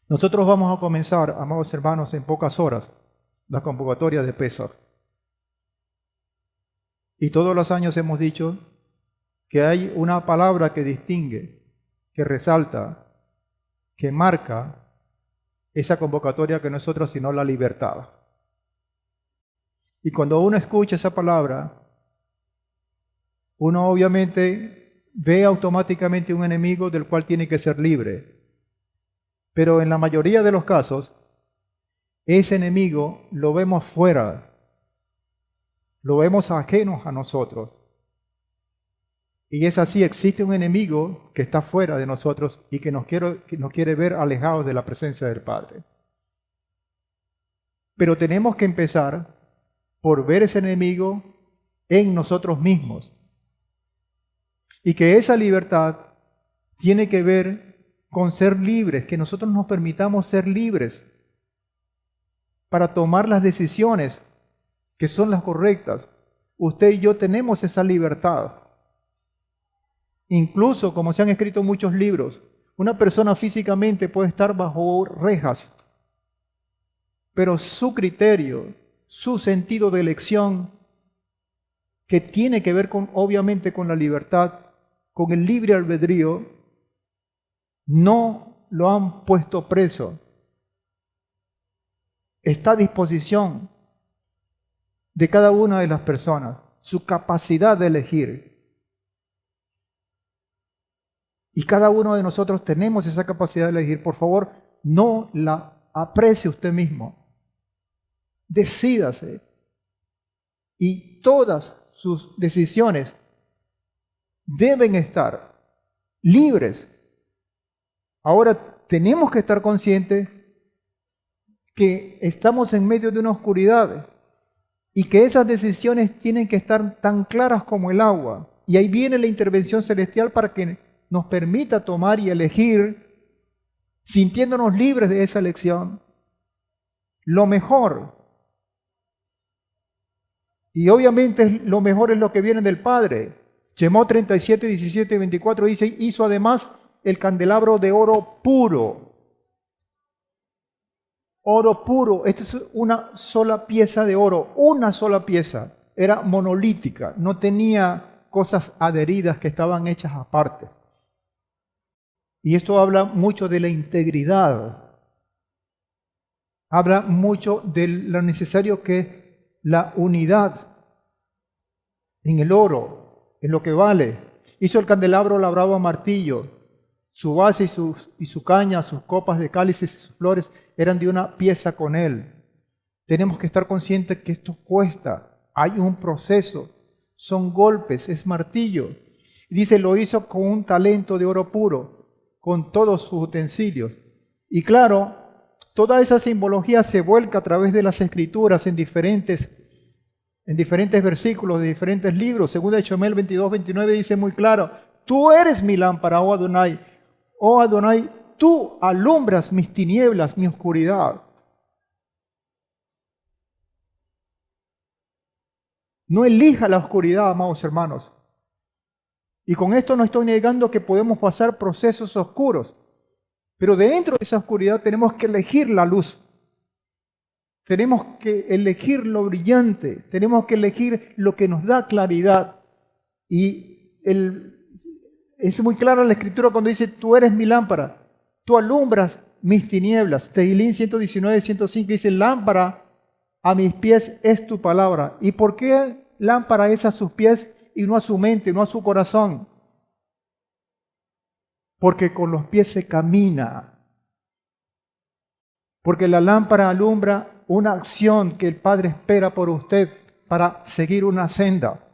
Nosotros vamos a comenzar, amados hermanos, en pocas horas, la convocatoria de Pesach. Y todos los años hemos dicho que hay una palabra que distingue, que resalta, que marca esa convocatoria que no es otra sino la libertad. Y cuando uno escucha esa palabra, uno obviamente ve automáticamente un enemigo del cual tiene que ser libre. Pero en la mayoría de los casos, ese enemigo lo vemos fuera lo vemos ajenos a nosotros. Y es así, existe un enemigo que está fuera de nosotros y que nos quiere ver alejados de la presencia del Padre. Pero tenemos que empezar por ver ese enemigo en nosotros mismos. Y que esa libertad tiene que ver con ser libres, que nosotros nos permitamos ser libres para tomar las decisiones que son las correctas. Usted y yo tenemos esa libertad. Incluso, como se han escrito muchos libros, una persona físicamente puede estar bajo rejas, pero su criterio, su sentido de elección, que tiene que ver obviamente con la libertad, con el libre albedrío, no lo han puesto preso. Está a disposición de cada una de las personas, su capacidad de elegir. Y cada uno de nosotros tenemos esa capacidad de elegir. Por favor, no la aprecie usted mismo. Decídase. Y todas sus decisiones deben estar libres. Ahora, tenemos que estar conscientes que estamos en medio de una oscuridad y que esas decisiones tienen que estar tan claras como el agua. Y ahí viene la intervención celestial para que nos permita tomar y elegir, sintiéndonos libres de esa elección, lo mejor. Y obviamente lo mejor es lo que viene del Padre. Shemot 37, 17 y 24 dice, hizo además el candelabro de oro puro. Oro puro, esta es una sola pieza de oro, una sola pieza. Era monolítica, no tenía cosas adheridas que estaban hechas aparte. Y esto habla mucho de la integridad. Habla mucho de lo necesario que es la unidad en el oro, en lo que vale. Hizo el candelabro labrado a martillo. Su base y su caña, sus copas de cálices y sus flores eran de una pieza con él. Tenemos que estar conscientes que esto cuesta. Hay un proceso. Son golpes, es martillo. Y dice, lo hizo con un talento de oro puro, con todos sus utensilios. Y claro, toda esa simbología se vuelca a través de las Escrituras en diferentes versículos de diferentes libros. Según Shmuel 22, 29 dice muy claro, tú eres mi lámpara, oh Adonai. Oh Adonai, tú alumbras mis tinieblas, mi oscuridad. No elija la oscuridad, amados hermanos. Y con esto no estoy negando que podemos pasar procesos oscuros, pero dentro de esa oscuridad tenemos que elegir la luz. Tenemos que elegir lo brillante, tenemos que elegir lo que nos da claridad. Y es muy clara la Escritura cuando dice, tú eres mi lámpara, tú alumbras mis tinieblas. Tehilín 119, 105 dice, lámpara a mis pies es tu palabra. ¿Y por qué lámpara es a sus pies y no a su mente, no a su corazón? Porque con los pies se camina. Porque la lámpara alumbra una acción que el Padre espera por usted para seguir una senda.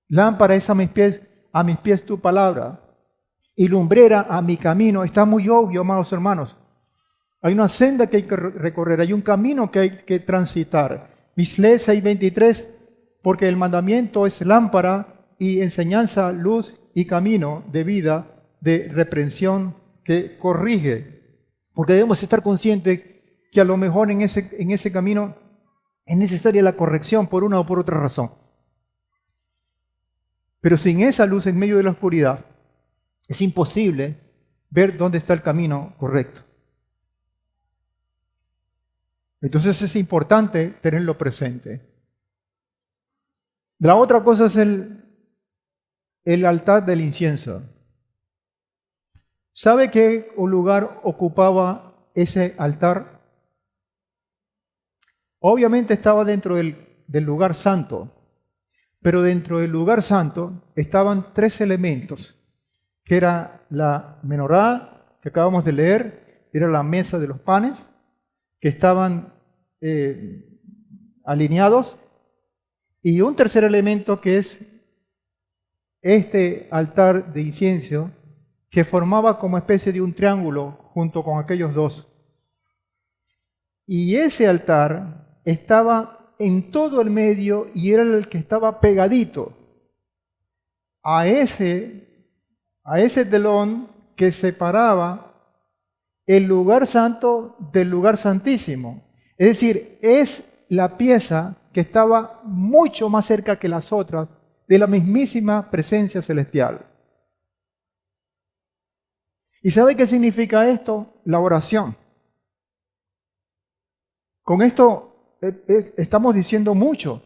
Lámpara es a mis pies tu palabra, y lumbrera a mi camino. Está muy obvio, amados hermanos. Hay una senda que hay que recorrer, hay un camino que hay que transitar. Mislé 6:23, porque el mandamiento es lámpara y enseñanza, luz y camino de vida, de reprensión que corrige. Porque debemos estar conscientes que a lo mejor en ese camino es necesaria la corrección por una o por otra razón. Pero sin esa luz en medio de la oscuridad, es imposible ver dónde está el camino correcto. Entonces es importante tenerlo presente. La otra cosa es el altar del incienso. ¿Sabe qué lugar ocupaba ese altar? Obviamente estaba dentro del lugar santo, pero dentro del lugar santo estaban tres elementos, que era la menorá, que acabamos de leer, era la mesa de los panes, que estaban alineados, y un tercer elemento que es este altar de incienso que formaba como especie de un triángulo junto con aquellos dos. Y ese altar estaba en todo el medio y era el que estaba pegadito a ese telón que separaba el lugar santo del lugar santísimo. Es decir, es la pieza que estaba mucho más cerca que las otras de la mismísima presencia celestial. ¿Y sabe qué significa esto? La oración. Con esto estamos diciendo mucho.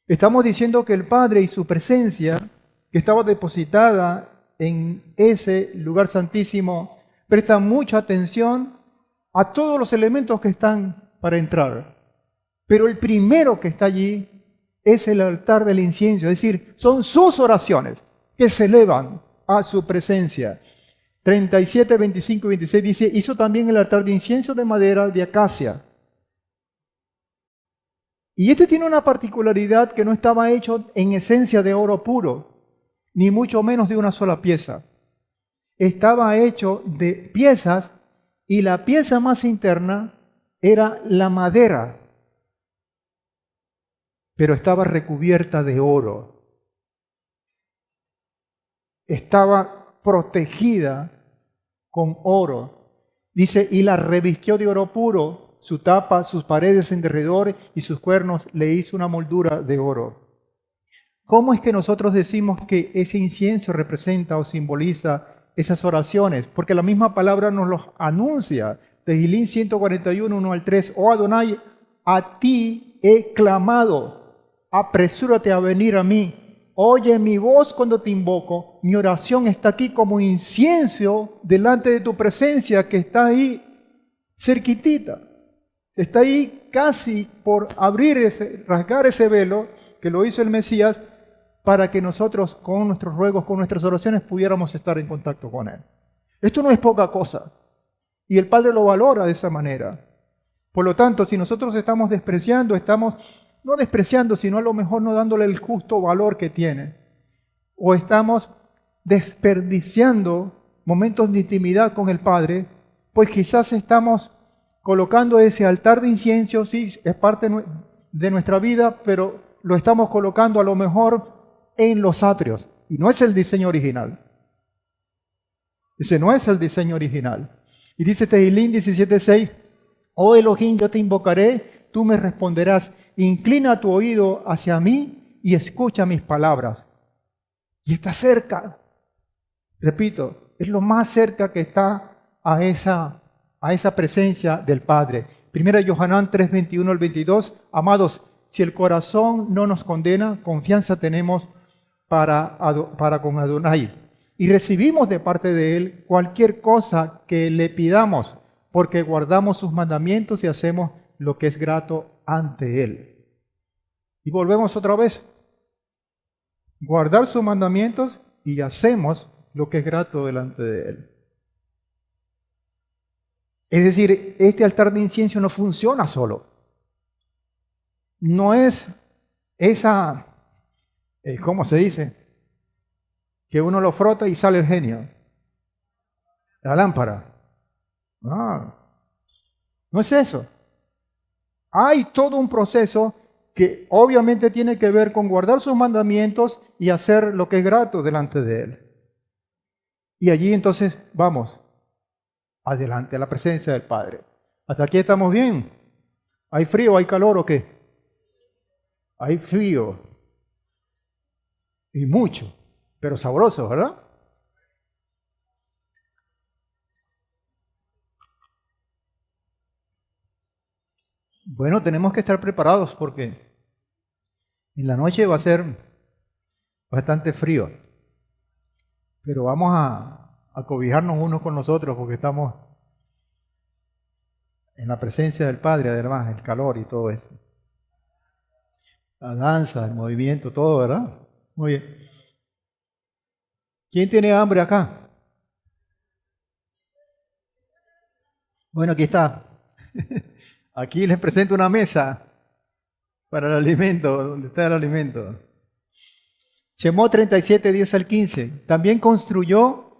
Estamos diciendo que el Padre y su presencia, que estaba depositada en ese lugar santísimo, presta mucha atención a todos los elementos que están para entrar. Pero el primero que está allí es el altar del incienso, es decir, son sus oraciones que se elevan a su presencia. 37, 25 y 26 dice, hizo también el altar de incienso de madera de acacia. Y este tiene una particularidad que no estaba hecho en esencia de oro puro, ni mucho menos de una sola pieza. Estaba hecho de piezas y la pieza más interna era la madera, pero estaba recubierta de oro. Estaba protegida con oro. Dice, y la revistió de oro puro, su tapa, sus paredes en derredor y sus cuernos le hizo una moldura de oro. ¿Cómo es que nosotros decimos que ese incienso representa o simboliza esas oraciones? Porque la misma palabra nos los anuncia. Tehilín 141, 1 al 3. Oh Adonai, a ti he clamado, apresúrate a venir a mí. Oye mi voz cuando te invoco. Mi oración está aquí como incienso delante de tu presencia que está ahí cerquitita. Está ahí casi por rasgar ese velo que lo hizo el Mesías para que nosotros con nuestros ruegos, con nuestras oraciones pudiéramos estar en contacto con Él. Esto no es poca cosa y el Padre lo valora de esa manera. Por lo tanto, si nosotros estamos despreciando, no despreciando, sino a lo mejor no dándole el justo valor que tiene, o estamos desperdiciando momentos de intimidad con el Padre, pues quizás estamos colocando ese altar de incienso, sí, es parte de nuestra vida, pero lo estamos colocando a lo mejor en los atrios, y no es el diseño original. Ese no es el diseño original. Y dice Tehilín 17:6, oh Elohim, yo te invocaré, tú me responderás, inclina tu oído hacia mí y escucha mis palabras. Y está cerca, repito, es lo más cerca que está a esa presencia del Padre. Primera Yohanan 3:21 al 22, amados, si el corazón no nos condena, confianza tenemos para con Adonai. Y recibimos de parte de Él cualquier cosa que le pidamos, porque guardamos sus mandamientos y hacemos lo que es grato ante Él. Y volvemos otra vez. Guardar sus mandamientos y hacemos lo que es grato delante de Él. Es decir, este altar de incienso no funciona solo. No es esa, ¿cómo se dice? Que uno lo frota y sale el genio. La lámpara. No es eso. Hay todo un proceso que obviamente tiene que ver con guardar sus mandamientos y hacer lo que es grato delante de Él. Y allí entonces vamos adelante a la presencia del Padre. ¿Hasta aquí estamos bien? ¿Hay frío, hay calor o qué? Hay frío. Y mucho, pero sabroso, ¿verdad? Bueno, tenemos que estar preparados porque en la noche va a ser bastante frío, pero vamos a cobijarnos unos con los otros porque estamos en la presencia del Padre, además, el calor y todo eso. La danza, el movimiento, todo, ¿verdad? Muy bien. ¿Quién tiene hambre acá? Bueno, aquí está. Aquí les presento una mesa para el alimento, donde está el alimento. Shemot 37, 10 al 15. También construyó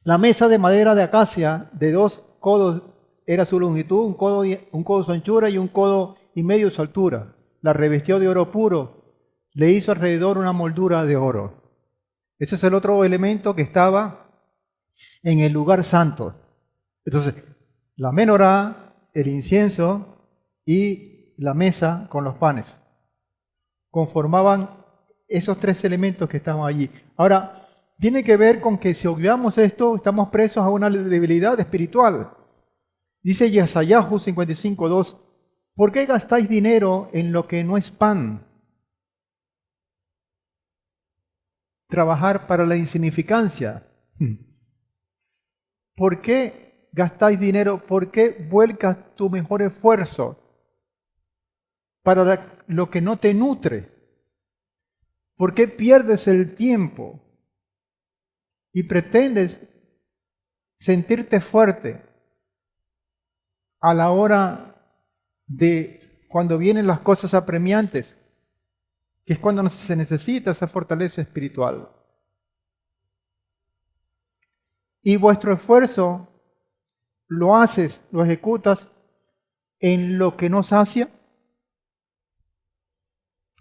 la mesa de madera de acacia de 2 codos, era su longitud, un codo su anchura y 1,5 codos su altura. La revestió de oro puro, le hizo alrededor una moldura de oro. Ese es el otro elemento que estaba en el lugar santo. Entonces, la menorá, el incienso y la mesa con los panes conformaban esos 3 elementos que estaban allí. Ahora, tiene que ver con que si obviamos esto, estamos presos a una debilidad espiritual. Dice Yesayahu 55:2, ¿por qué gastáis dinero en lo que no es pan? Trabajar para la insignificancia. ¿Por qué gastáis dinero? ¿Por qué vuelcas tu mejor esfuerzo para lo que no te nutre? ¿Por qué pierdes el tiempo y pretendes sentirte fuerte a la hora de cuando vienen las cosas apremiantes, que es cuando se necesita esa fortaleza espiritual? Y vuestro esfuerzo lo haces, lo ejecutas en lo que no sacia.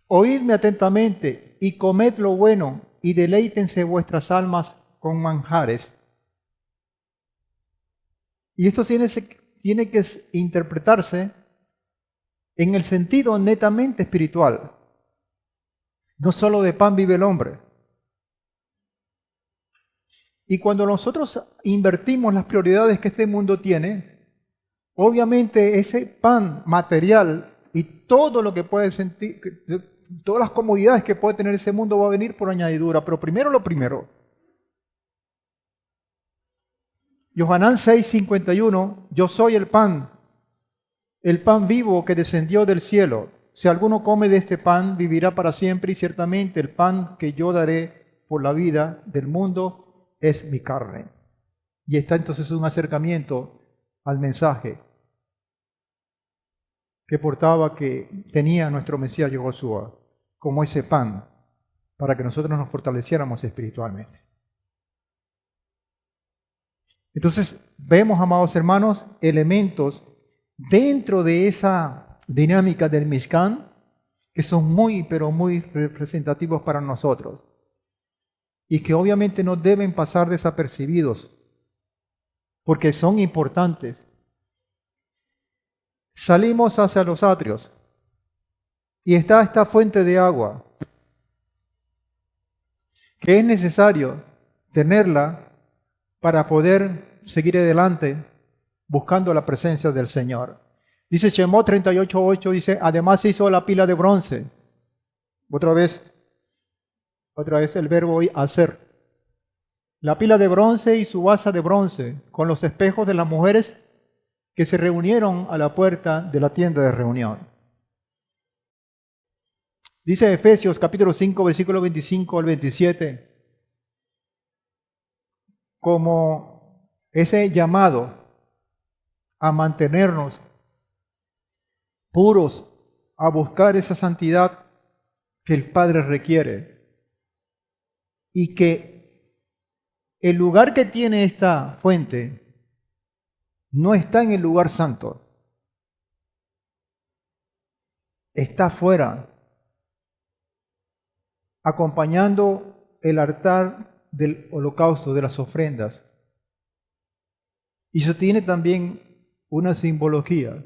Oídme atentamente y comed lo bueno y deleítense vuestras almas con manjares. Y esto tiene que interpretarse en el sentido netamente espiritual. No solo de pan vive el hombre. Y cuando nosotros invertimos las prioridades que este mundo tiene, obviamente ese pan material y todo lo que puede sentir, todas las comodidades que puede tener ese mundo va a venir por añadidura. Pero primero lo primero. Yohanan 6:51, yo soy el pan vivo que descendió del cielo. Si alguno come de este pan, vivirá para siempre, y ciertamente el pan que yo daré por la vida del mundo es mi carne. Y está entonces un acercamiento al mensaje que tenía nuestro Mesías Yahushua, como ese pan, para que nosotros nos fortaleciéramos espiritualmente. Entonces, vemos, amados hermanos, elementos dentro de esa dinámica del Mishkan que son muy, pero muy representativos para nosotros y que obviamente no deben pasar desapercibidos porque son importantes. Salimos hacia los atrios y está esta fuente de agua que es necesario tenerla para poder seguir adelante buscando la presencia del Señor. Dice Shemot 38:8, dice, además hizo la pila de bronce. Otra vez el verbo hacer. La pila de bronce y su base de bronce, con los espejos de las mujeres que se reunieron a la puerta de la tienda de reunión. Dice Efesios capítulo 5, versículo 25 al 27, como ese llamado a mantenernos puros, a buscar esa santidad que el Padre requiere. Y que el lugar que tiene esta fuente no está en el lugar santo, está afuera, acompañando el altar del holocausto, de las ofrendas. Y eso tiene también una simbología.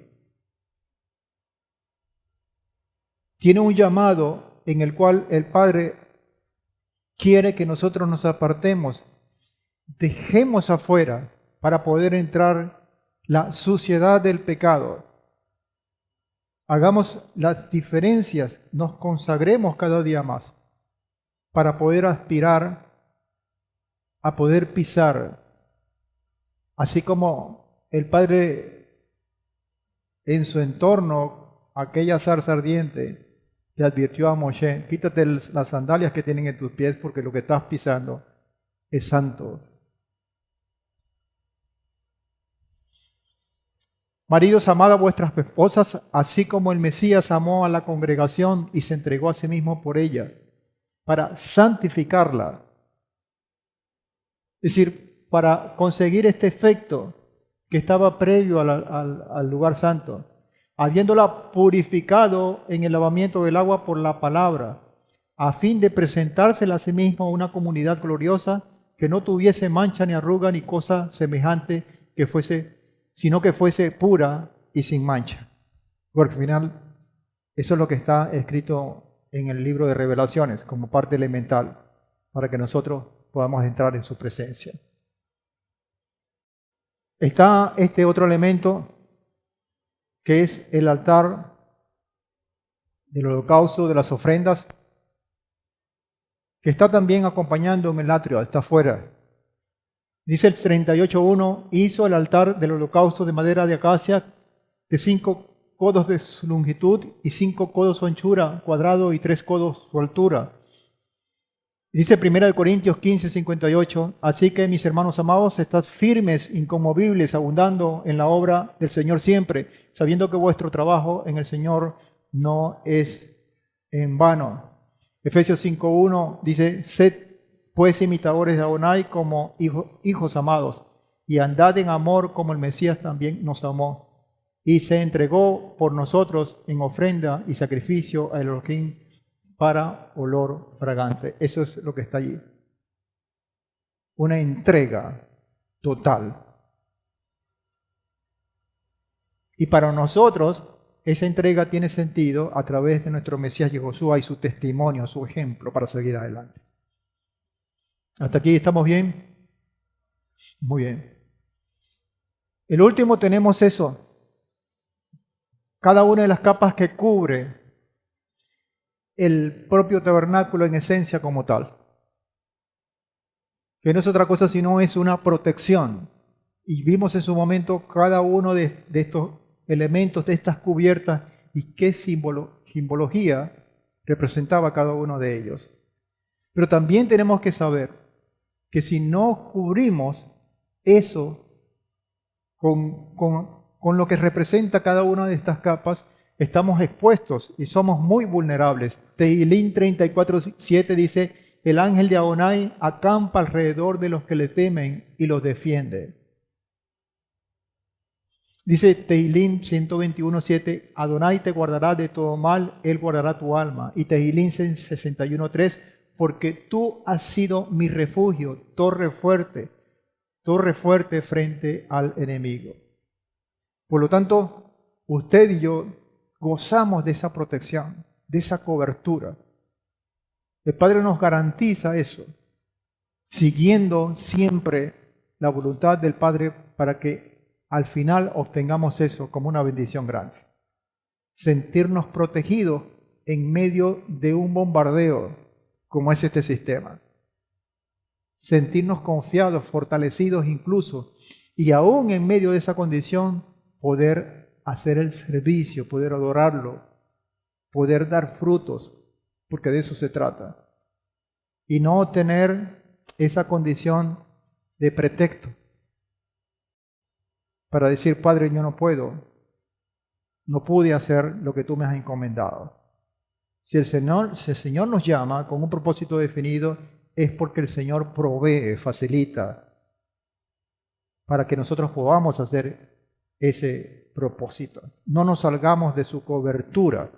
Tiene un llamado en el cual el Padre quiere que nosotros nos apartemos, dejemos afuera para poder entrar la suciedad del pecado. Hagamos las diferencias, nos consagremos cada día más para poder aspirar a poder pisar, así como el Padre en su entorno, aquella zarza ardiente, le advirtió a Moshe, quítate las sandalias que tienen en tus pies porque lo que estás pisando es santo. Maridos, amad a vuestras esposas, así como el Mesías amó a la congregación y se entregó a sí mismo por ella, para santificarla. Es decir, para conseguir este efecto que estaba previo al lugar santo, habiéndola purificado en el lavamiento del agua por la palabra, a fin de presentársela a sí mismo a una comunidad gloriosa que no tuviese mancha ni arruga ni cosa semejante que fuese, sino que fuese pura y sin mancha. Porque al final, eso es lo que está escrito en el libro de Revelaciones como parte elemental para que nosotros podamos entrar en su presencia. Está este otro elemento que es el altar del holocausto, de las ofrendas, que está también acompañando en el atrio, está afuera. Dice el 38.1, hizo el altar del holocausto de madera de acacia de 5 codos de su longitud y 5 codos su anchura, cuadrado, y 3 codos su altura. Dice 1 Corintios 15:58, así que mis hermanos amados, estad firmes, inconmovibles, abundando en la obra del Señor siempre, sabiendo que vuestro trabajo en el Señor no es en vano. Efesios 5:1 dice, sed pues imitadores de Adonai como hijos amados, y andad en amor como el Mesías también nos amó, y se entregó por nosotros en ofrenda y sacrificio a Elohim para olor fragante. Eso es lo que está allí. Una entrega total. Y para nosotros, esa entrega tiene sentido a través de nuestro Mesías Yehoshua y su testimonio, su ejemplo para seguir adelante. ¿Hasta aquí estamos bien? Muy bien. El último tenemos eso. Cada una de las capas que cubre el propio tabernáculo en esencia como tal. Que no es otra cosa sino es una protección. Y vimos en su momento cada uno de estos elementos, de estas cubiertas, y qué simbología representaba cada uno de ellos. Pero también tenemos que saber que si no cubrimos eso con lo que representa cada una de estas capas, estamos expuestos y somos muy vulnerables. Tehilín 34:7 dice, el ángel de Adonai acampa alrededor de los que le temen y los defiende. Dice Tehilín 121:7, Adonai te guardará de todo mal, él guardará tu alma. Y Tehilín 61:3, porque tú has sido mi refugio, torre fuerte frente al enemigo. Por lo tanto, usted y yo gozamos de esa protección, de esa cobertura. El Padre nos garantiza eso, siguiendo siempre la voluntad del Padre para que al final obtengamos eso como una bendición grande. Sentirnos protegidos en medio de un bombardeo como es este sistema. Sentirnos confiados, fortalecidos incluso, y aún en medio de esa condición poder hacer el servicio, poder adorarlo, poder dar frutos, porque de eso se trata. Y no tener esa condición de pretexto para decir, Padre, yo no pude hacer lo que tú me has encomendado. Si el Señor nos llama con un propósito definido, es porque el Señor provee, facilita, para que nosotros podamos hacer ese propósito. No nos salgamos de su cobertura.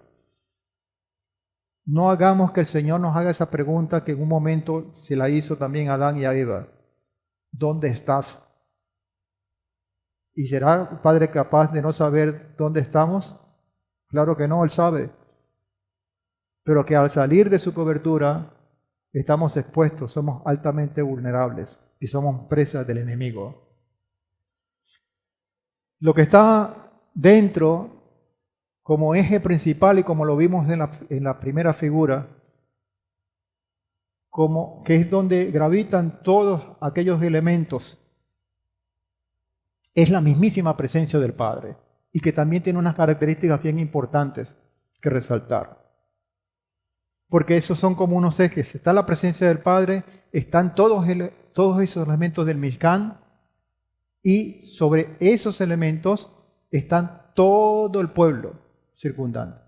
No hagamos que el Señor nos haga esa pregunta que en un momento se la hizo también a Adán y a Eva. ¿Dónde estás? ¿Y será el Padre capaz de no saber dónde estamos? Claro que no, Él sabe. Pero que al salir de su cobertura estamos expuestos, somos altamente vulnerables y somos presas del enemigo. Lo que está dentro como eje principal y como lo vimos en la primera figura, como que es donde gravitan todos aquellos elementos, es la mismísima presencia del Padre y que también tiene unas características bien importantes que resaltar. Porque esos son como unos ejes. Está la presencia del Padre, están todos esos elementos del Mishkan, y sobre esos elementos está todo el pueblo circundante.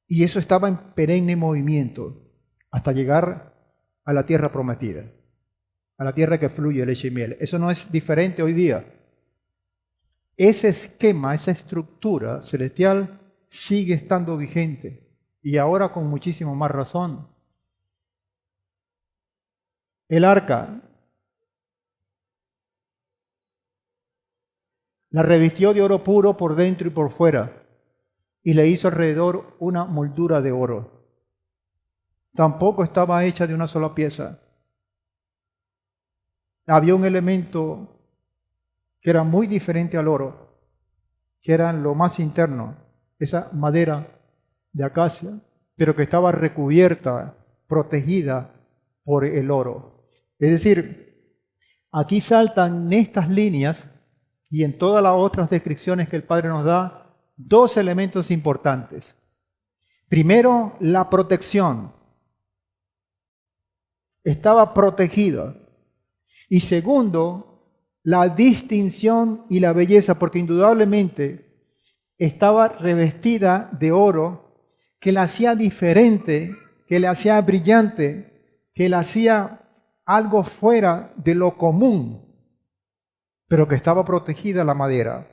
Y eso estaba en perenne movimiento hasta llegar a la tierra prometida, a la tierra que fluye leche y miel. Eso no es diferente hoy día. Ese esquema, esa estructura celestial sigue estando vigente y ahora con muchísimo más razón. El arca la revistió de oro puro por dentro y por fuera y le hizo alrededor una moldura de oro. Tampoco estaba hecha de una sola pieza. Había un elemento que era muy diferente al oro, que era lo más interno, esa madera de acacia, pero que estaba recubierta, protegida por el oro. Es decir, aquí saltan estas líneas y en todas las otras descripciones que el Padre nos da, dos elementos importantes. Primero, la protección. Estaba protegida. Y segundo, la distinción y la belleza, porque indudablemente estaba revestida de oro que la hacía diferente, que la hacía brillante, que la hacía algo fuera de lo común, pero que estaba protegida la madera.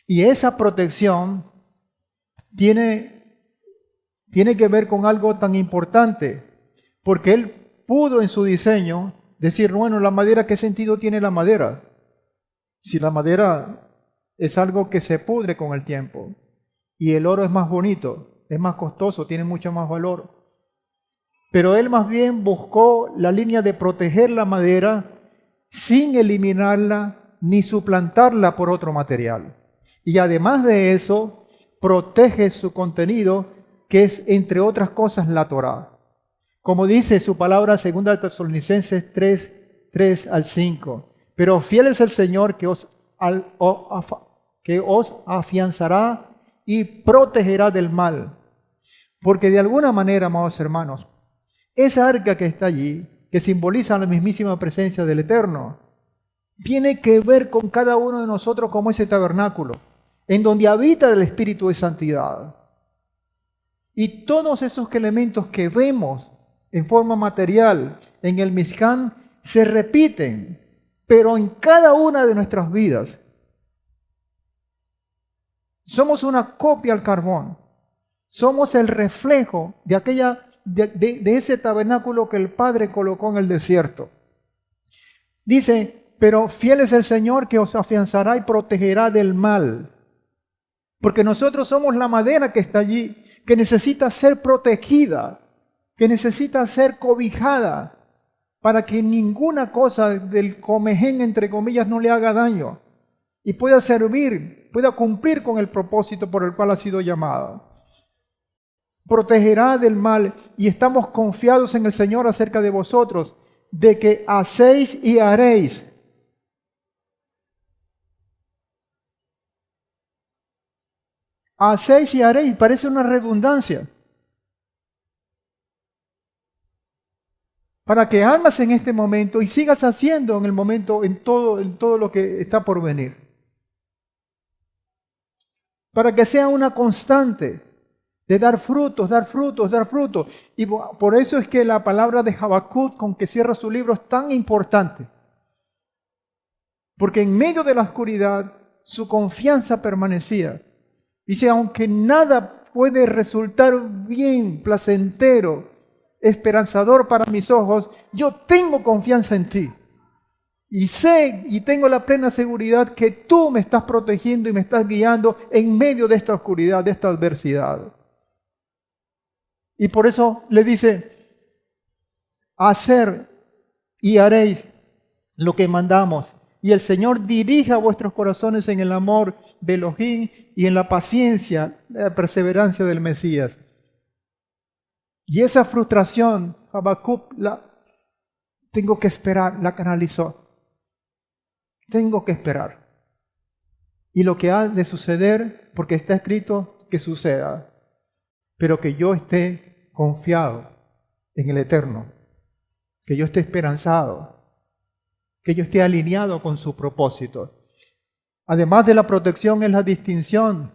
Y esa protección tiene que ver con algo tan importante, porque él pudo en su diseño decir, bueno, la madera, ¿qué sentido tiene la madera? Si la madera es algo que se pudre con el tiempo y el oro es más bonito, es más costoso, tiene mucho más valor. Pero él más bien buscó la línea de proteger la madera sin eliminarla ni suplantarla por otro material. Y además de eso, protege su contenido, que es, entre otras cosas, la Torá. Como dice su palabra, 2 Tesalonicenses 3 al 5. Pero fiel es el Señor que os afianzará y protegerá del mal. Porque de alguna manera, amados hermanos, esa arca que está allí, que simboliza la mismísima presencia del Eterno, tiene que ver con cada uno de nosotros como ese tabernáculo, en donde habita el Espíritu de Santidad. Y todos esos elementos que vemos en forma material en el Mishkan se repiten, pero en cada una de nuestras vidas. Somos una copia al carbón. Somos el reflejo de ese tabernáculo que el Padre colocó en el desierto. Dice, pero fiel es el Señor que os afianzará y protegerá del mal. Porque nosotros somos la madera que está allí, que necesita ser protegida, que necesita ser cobijada, para que ninguna cosa del comején, entre comillas, no le haga daño y pueda servir, pueda cumplir con el propósito por el cual ha sido llamada. Protegerá del mal, y estamos confiados en el Señor acerca de vosotros, de que hacéis y haréis. Hacéis y haréis, parece una redundancia. Para que hagas en este momento y sigas haciendo en el momento, en todo lo que está por venir. Para que sea una constante de dar frutos, dar frutos, dar frutos. Y por eso es que la palabra de Habacuc, con que cierra su libro, es tan importante. Porque en medio de la oscuridad, su confianza permanecía. Dice, aunque nada puede resultar bien, placentero, esperanzador para mis ojos, yo tengo confianza en ti. Y sé y tengo la plena seguridad que tú me estás protegiendo y me estás guiando en medio de esta oscuridad, de esta adversidad. Y por eso le dice, hacer y haréis lo que mandamos. Y el Señor dirija vuestros corazones en el amor de Elohim y en la paciencia, la perseverancia del Mesías. Y esa frustración, Habacuc, tengo que esperar, la canalizó. Tengo que esperar. Y lo que ha de suceder, porque está escrito que suceda, pero que yo esté confiado en el Eterno, que yo esté esperanzado, que yo esté alineado con su propósito. Además de la protección es la distinción,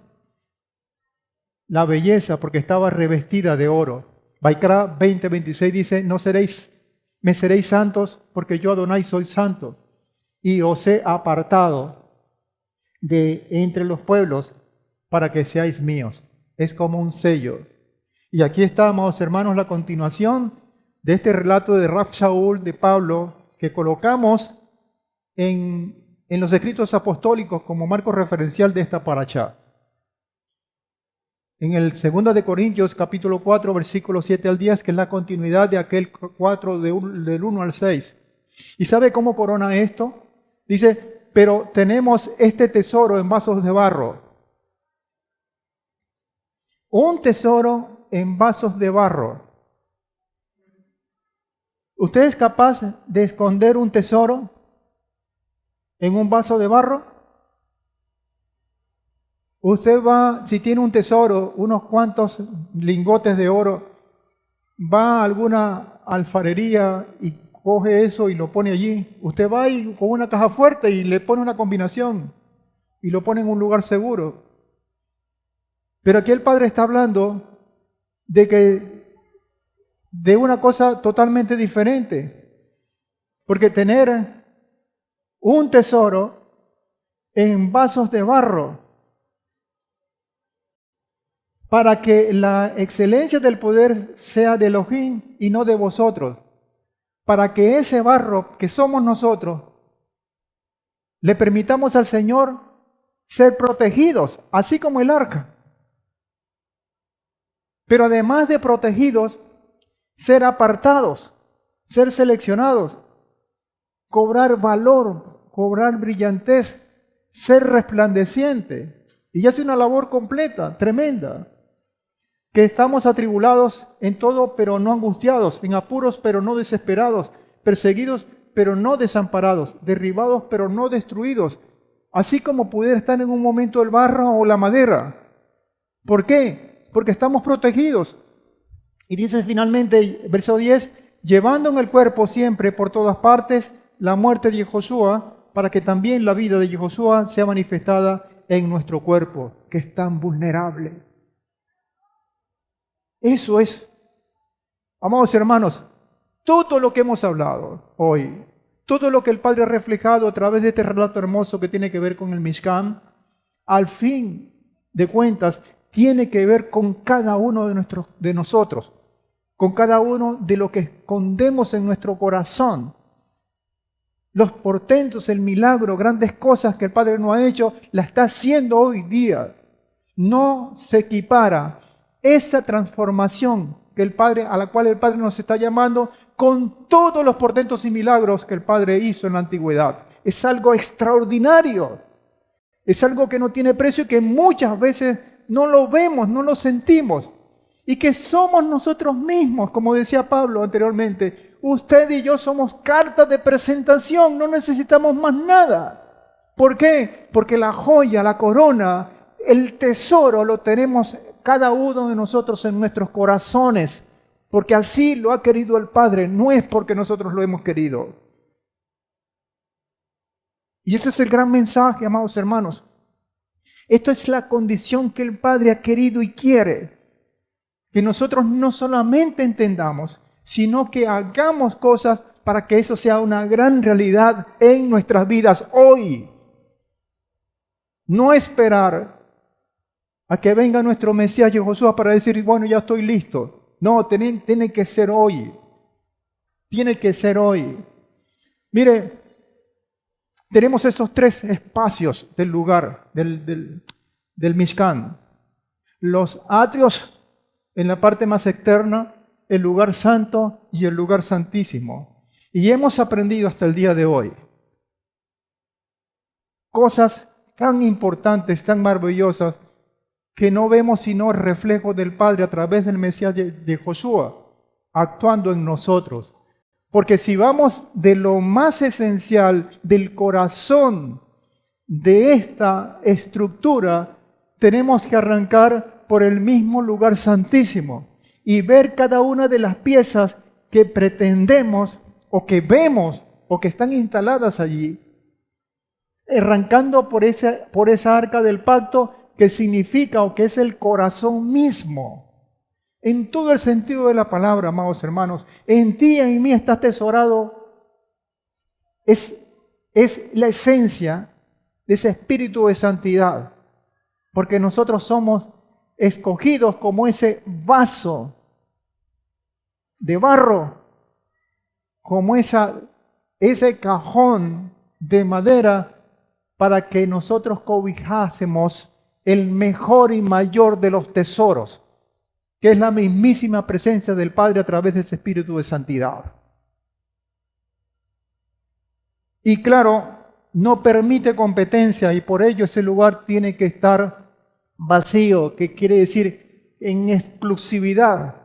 la belleza, porque estaba revestida de oro. Vaikra 20:26 dice, me seréis santos, porque yo Adonai soy santo, y os he apartado de entre los pueblos para que seáis míos. Es como un sello. Y aquí está, amados hermanos, la continuación de este relato de Rav Shaul, de Pablo, que colocamos en los escritos apostólicos como marco referencial de esta parashá. En el 2 de Corintios, capítulo 4, versículos 7 al 10, que es la continuidad de aquel 4 del 1 al 6. ¿Y sabe cómo corona esto? Dice, pero tenemos este tesoro en vasos de barro. Un tesoro en vasos de barro. ¿Usted es capaz de esconder un tesoro en un vaso de barro? Usted va, si tiene un tesoro, unos cuantos lingotes de oro, va a alguna alfarería y coge eso y lo pone allí. Usted va y con una caja fuerte y le pone una combinación y lo pone en un lugar seguro. Pero aquí el Padre está hablando de una cosa totalmente diferente. Porque tener un tesoro en vasos de barro, para que la excelencia del poder sea de Elohim y no de vosotros, para que ese barro que somos nosotros, le permitamos al Señor ser protegidos, así como el arca. Pero además de protegidos, ser apartados, ser seleccionados, cobrar valor, cobrar brillantez, ser resplandeciente. Y ya es una labor completa, tremenda. Que estamos atribulados en todo, pero no angustiados, en apuros, pero no desesperados, perseguidos, pero no desamparados, derribados, pero no destruidos, así como pudiera estar en un momento el barro o la madera. ¿Por qué? Porque estamos protegidos. Y dice finalmente, verso 10, llevando en el cuerpo siempre por todas partes la muerte de Yehoshua, para que también la vida de Yehoshua sea manifestada en nuestro cuerpo, que es tan vulnerable. Eso es, amados hermanos, todo lo que hemos hablado hoy, todo lo que el Padre ha reflejado a través de este relato hermoso que tiene que ver con el Mishkan, al fin de cuentas, tiene que ver con cada uno de nosotros, con cada uno de lo que escondemos en nuestro corazón. Los portentos, el milagro, grandes cosas que el Padre nos ha hecho, la está haciendo hoy día. No se equipara esa transformación que el Padre, a la cual el Padre nos está llamando, con todos los portentos y milagros que el Padre hizo en la antigüedad. Es algo extraordinario. Es algo que no tiene precio y que muchas veces no lo vemos, no lo sentimos. Y que somos nosotros mismos, como decía Pablo anteriormente. Usted y yo somos cartas de presentación, no necesitamos más nada. ¿Por qué? Porque la joya, la corona, el tesoro lo tenemos cada uno de nosotros en nuestros corazones, porque así lo ha querido el Padre, no es porque nosotros lo hemos querido. Y ese es el gran mensaje, amados hermanos. Esto es la condición que el Padre ha querido y quiere, que nosotros no solamente entendamos, sino que hagamos cosas para que eso sea una gran realidad en nuestras vidas hoy. No esperar a que venga nuestro Mesías Yehoshua para decir, bueno, ya estoy listo. No, tiene que ser hoy. Tiene que ser hoy. Mire, tenemos estos tres espacios del lugar, del Mishkan. Los atrios en la parte más externa, el lugar santo y el lugar santísimo. Y hemos aprendido hasta el día de hoy cosas tan importantes, tan maravillosas, que no vemos sino reflejo del Padre a través del Mesías de Josué, actuando en nosotros. Porque si vamos de lo más esencial, del corazón de esta estructura, tenemos que arrancar por el mismo lugar santísimo y ver cada una de las piezas que pretendemos o que vemos o que están instaladas allí. arrancando por esa arca del pacto que significa o que es el corazón mismo. En todo el sentido de la palabra, amados hermanos, en ti y en mí está atesorado, es la esencia de ese espíritu de santidad, porque nosotros somos escogidos como ese vaso de barro, como ese cajón de madera, para que nosotros cobijásemos el mejor y mayor de los tesoros, que es la mismísima presencia del Padre a través de ese espíritu de santidad. Y claro, no permite competencia y por ello ese lugar tiene que estar vacío, que quiere decir en exclusividad,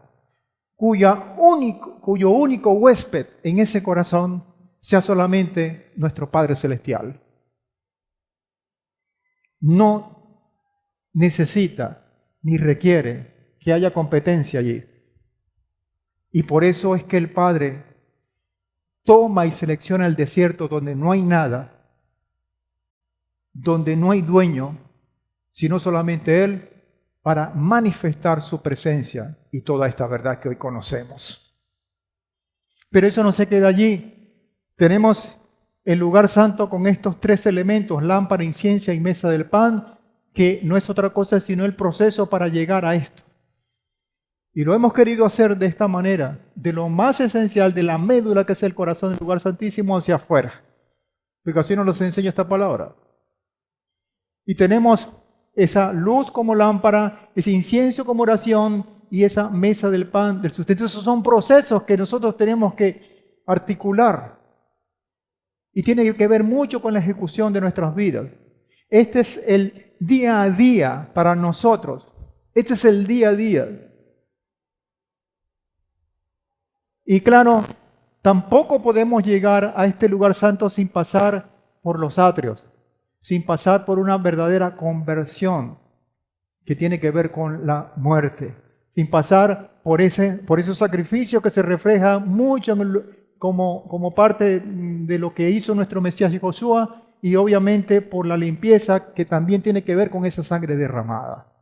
cuyo único huésped en ese corazón sea solamente nuestro Padre Celestial. No necesita ni requiere que haya competencia allí. Y por eso es que el Padre toma y selecciona el desierto donde no hay nada, donde no hay dueño, sino solamente Él, para manifestar su presencia y toda esta verdad que hoy conocemos. Pero eso no se queda allí. Tenemos el lugar santo con estos tres elementos, lámpara, incienso y mesa del pan, que no es otra cosa sino el proceso para llegar a esto. Y lo hemos querido hacer de esta manera, de lo más esencial, de la médula que es el corazón del lugar santísimo hacia afuera. Porque así nos enseña esta palabra. Y tenemos esa luz como lámpara, ese incienso como oración y esa mesa del pan, del sustento. Esos son procesos que nosotros tenemos que articular. Y tiene que ver mucho con la ejecución de nuestras vidas. Este es el día a día para nosotros. Este es el día a día. Y claro, tampoco podemos llegar a este lugar santo sin pasar por los atrios, sin pasar por una verdadera conversión que tiene que ver con la muerte, sin pasar por esos sacrificios que se refleja mucho como parte de lo que hizo nuestro Mesías Josué, y obviamente por la limpieza que también tiene que ver con esa sangre derramada.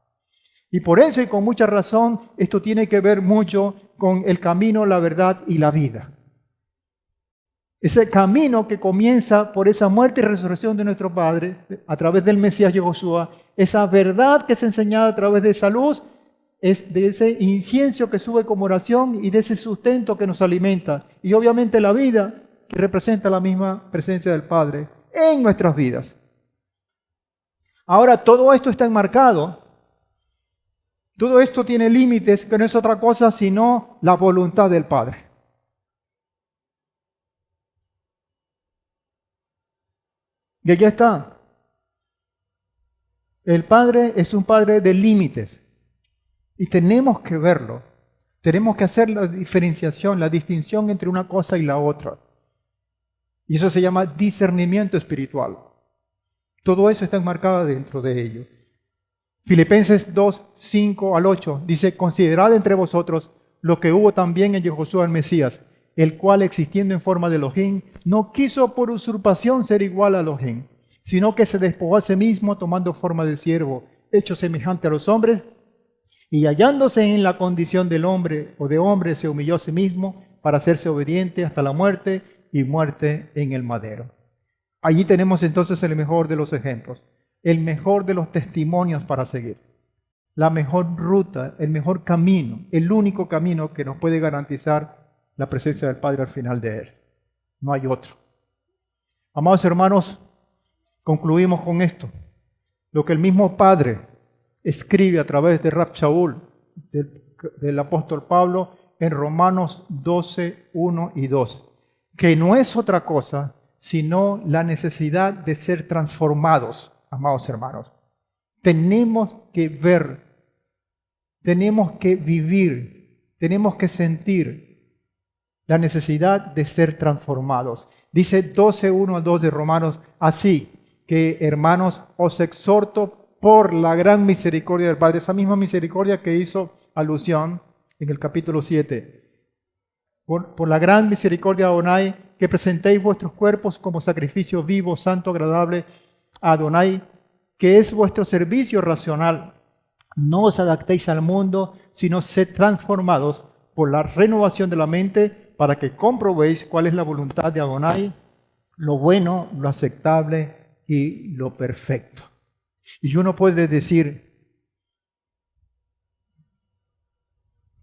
Y por eso y con mucha razón esto tiene que ver mucho con el camino, la verdad y la vida. Ese camino que comienza por esa muerte y resurrección de nuestro Padre a través del Mesías Josué, esa verdad que es enseñada a través de esa luz, es de ese incienso que sube como oración y de ese sustento que nos alimenta. Y obviamente la vida que representa la misma presencia del Padre en nuestras vidas. Ahora todo esto está enmarcado. Todo esto tiene límites que no es otra cosa sino la voluntad del Padre. Y allá está. El Padre es un Padre de límites. Y tenemos que verlo. Tenemos que hacer la diferenciación, la distinción entre una cosa y la otra. Y eso se llama discernimiento espiritual. Todo eso está enmarcado dentro de ello. Filipenses 2, 5 al 8 dice: considerad entre vosotros lo que hubo también en Josué el Mesías, el cual existiendo en forma de Elohim, no quiso por usurpación ser igual a Elohim, sino que se despojó a sí mismo tomando forma de siervo, hecho semejante a los hombres, y hallándose en la condición del hombre o de hombre, se humilló a sí mismo para hacerse obediente hasta la muerte y muerte en el madero. Allí tenemos entonces el mejor de los ejemplos, el mejor de los testimonios para seguir, la mejor ruta, el mejor camino, el único camino que nos puede garantizar la presencia del Padre al final de él. No hay otro. Amados hermanos, concluimos con esto. Lo que el mismo Padre escribe a través de Rab Shaul, del apóstol Pablo, en Romanos 12, 1 y 2, que no es otra cosa sino la necesidad de ser transformados. Amados hermanos, tenemos que ver, tenemos que vivir, tenemos que sentir la necesidad de ser transformados. Dice 12, 1 al 2 de Romanos: así que, hermanos, os exhorto por la gran misericordia del Padre, esa misma misericordia que hizo alusión en el capítulo 7, por la gran misericordia de Adonai, que presentéis vuestros cuerpos como sacrificio vivo, santo, agradable, Adonai, que es vuestro servicio racional. No os adaptéis al mundo, sino sed transformados por la renovación de la mente para que comprobéis cuál es la voluntad de Adonai, lo bueno, lo aceptable y lo perfecto. Y uno puede decir,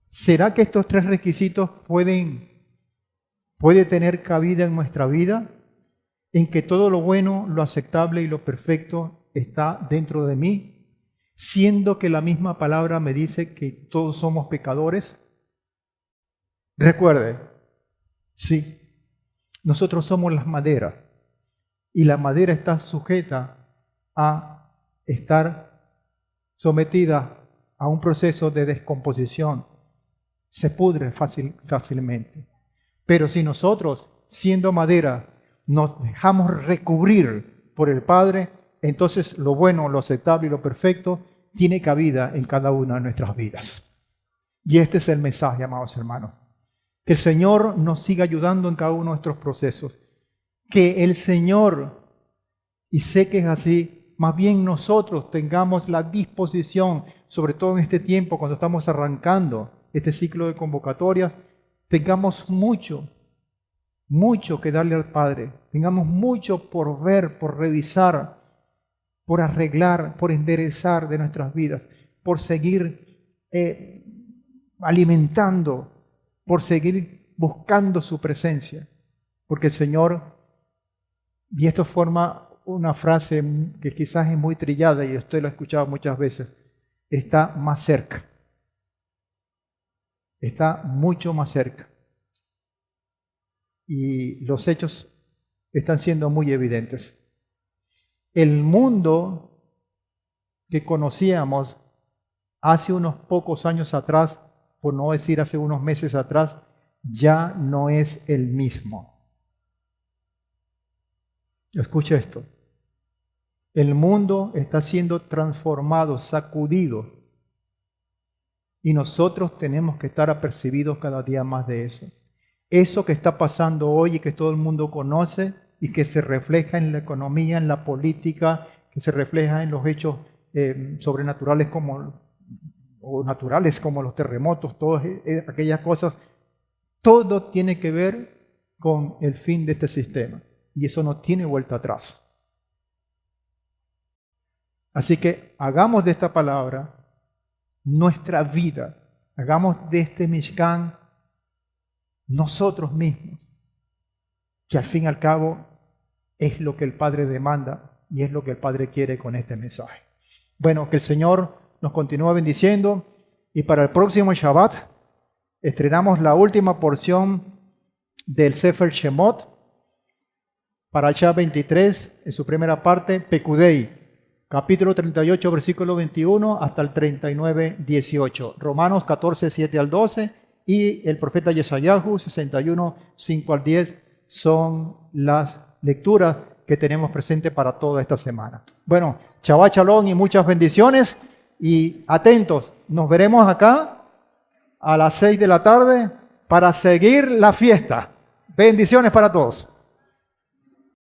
¿será que estos tres requisitos puede tener cabida en nuestra vida? En que todo lo bueno, lo aceptable y lo perfecto está dentro de mí, siendo que la misma palabra me dice que todos somos pecadores. Recuerde, sí, nosotros somos las maderas y la madera está sujeta a estar sometida a un proceso de descomposición. Se pudre fácilmente. Pero si nosotros, siendo madera, nos dejamos recubrir por el Padre, entonces lo bueno, lo aceptable y lo perfecto tiene cabida en cada una de nuestras vidas. Y este es el mensaje, amados hermanos. Que el Señor nos siga ayudando en cada uno de nuestros procesos. Que el Señor, y sé que es así, más bien nosotros tengamos la disposición, sobre todo en este tiempo cuando estamos arrancando este ciclo de convocatorias, tengamos mucho que darle al Padre. Tengamos mucho por ver, por revisar, por arreglar, por enderezar de nuestras vidas, por seguir alimentando, por seguir buscando su presencia. Porque el Señor, y esto forma una frase que quizás es muy trillada y usted lo ha escuchado muchas veces, está más cerca. Está mucho más cerca. Y los hechos están siendo muy evidentes. El mundo que conocíamos hace unos pocos años atrás, por no decir hace unos meses atrás, ya no es el mismo. Escuche esto. El mundo está siendo transformado, sacudido. Y nosotros tenemos que estar apercibidos cada día más de eso. Eso que está pasando hoy y que todo el mundo conoce y que se refleja en la economía, en la política, que se refleja en los hechos sobrenaturales o naturales como los terremotos, todas aquellas cosas, todo tiene que ver con el fin de este sistema. Y eso no tiene vuelta atrás. Así que hagamos de esta palabra nuestra vida. Hagamos de este Mishkan nosotros mismos, que al fin y al cabo es lo que el Padre demanda y es lo que el Padre quiere con este mensaje. Bueno, que el Señor nos continúe bendiciendo y para el próximo Shabbat estrenamos la última porción del Sefer Shemot, para el Shabbat 23, en su primera parte, Pekudei, capítulo 38, versículo 21 hasta el 39, 18. Romanos 14, 7 al 12 y el profeta Yesayahu 61, 5 al 10 son las lecturas que tenemos presentes para toda esta semana. Bueno, Shabbat Shalom y muchas bendiciones y atentos, nos veremos acá a las 6 de la tarde para seguir la fiesta. Bendiciones para todos.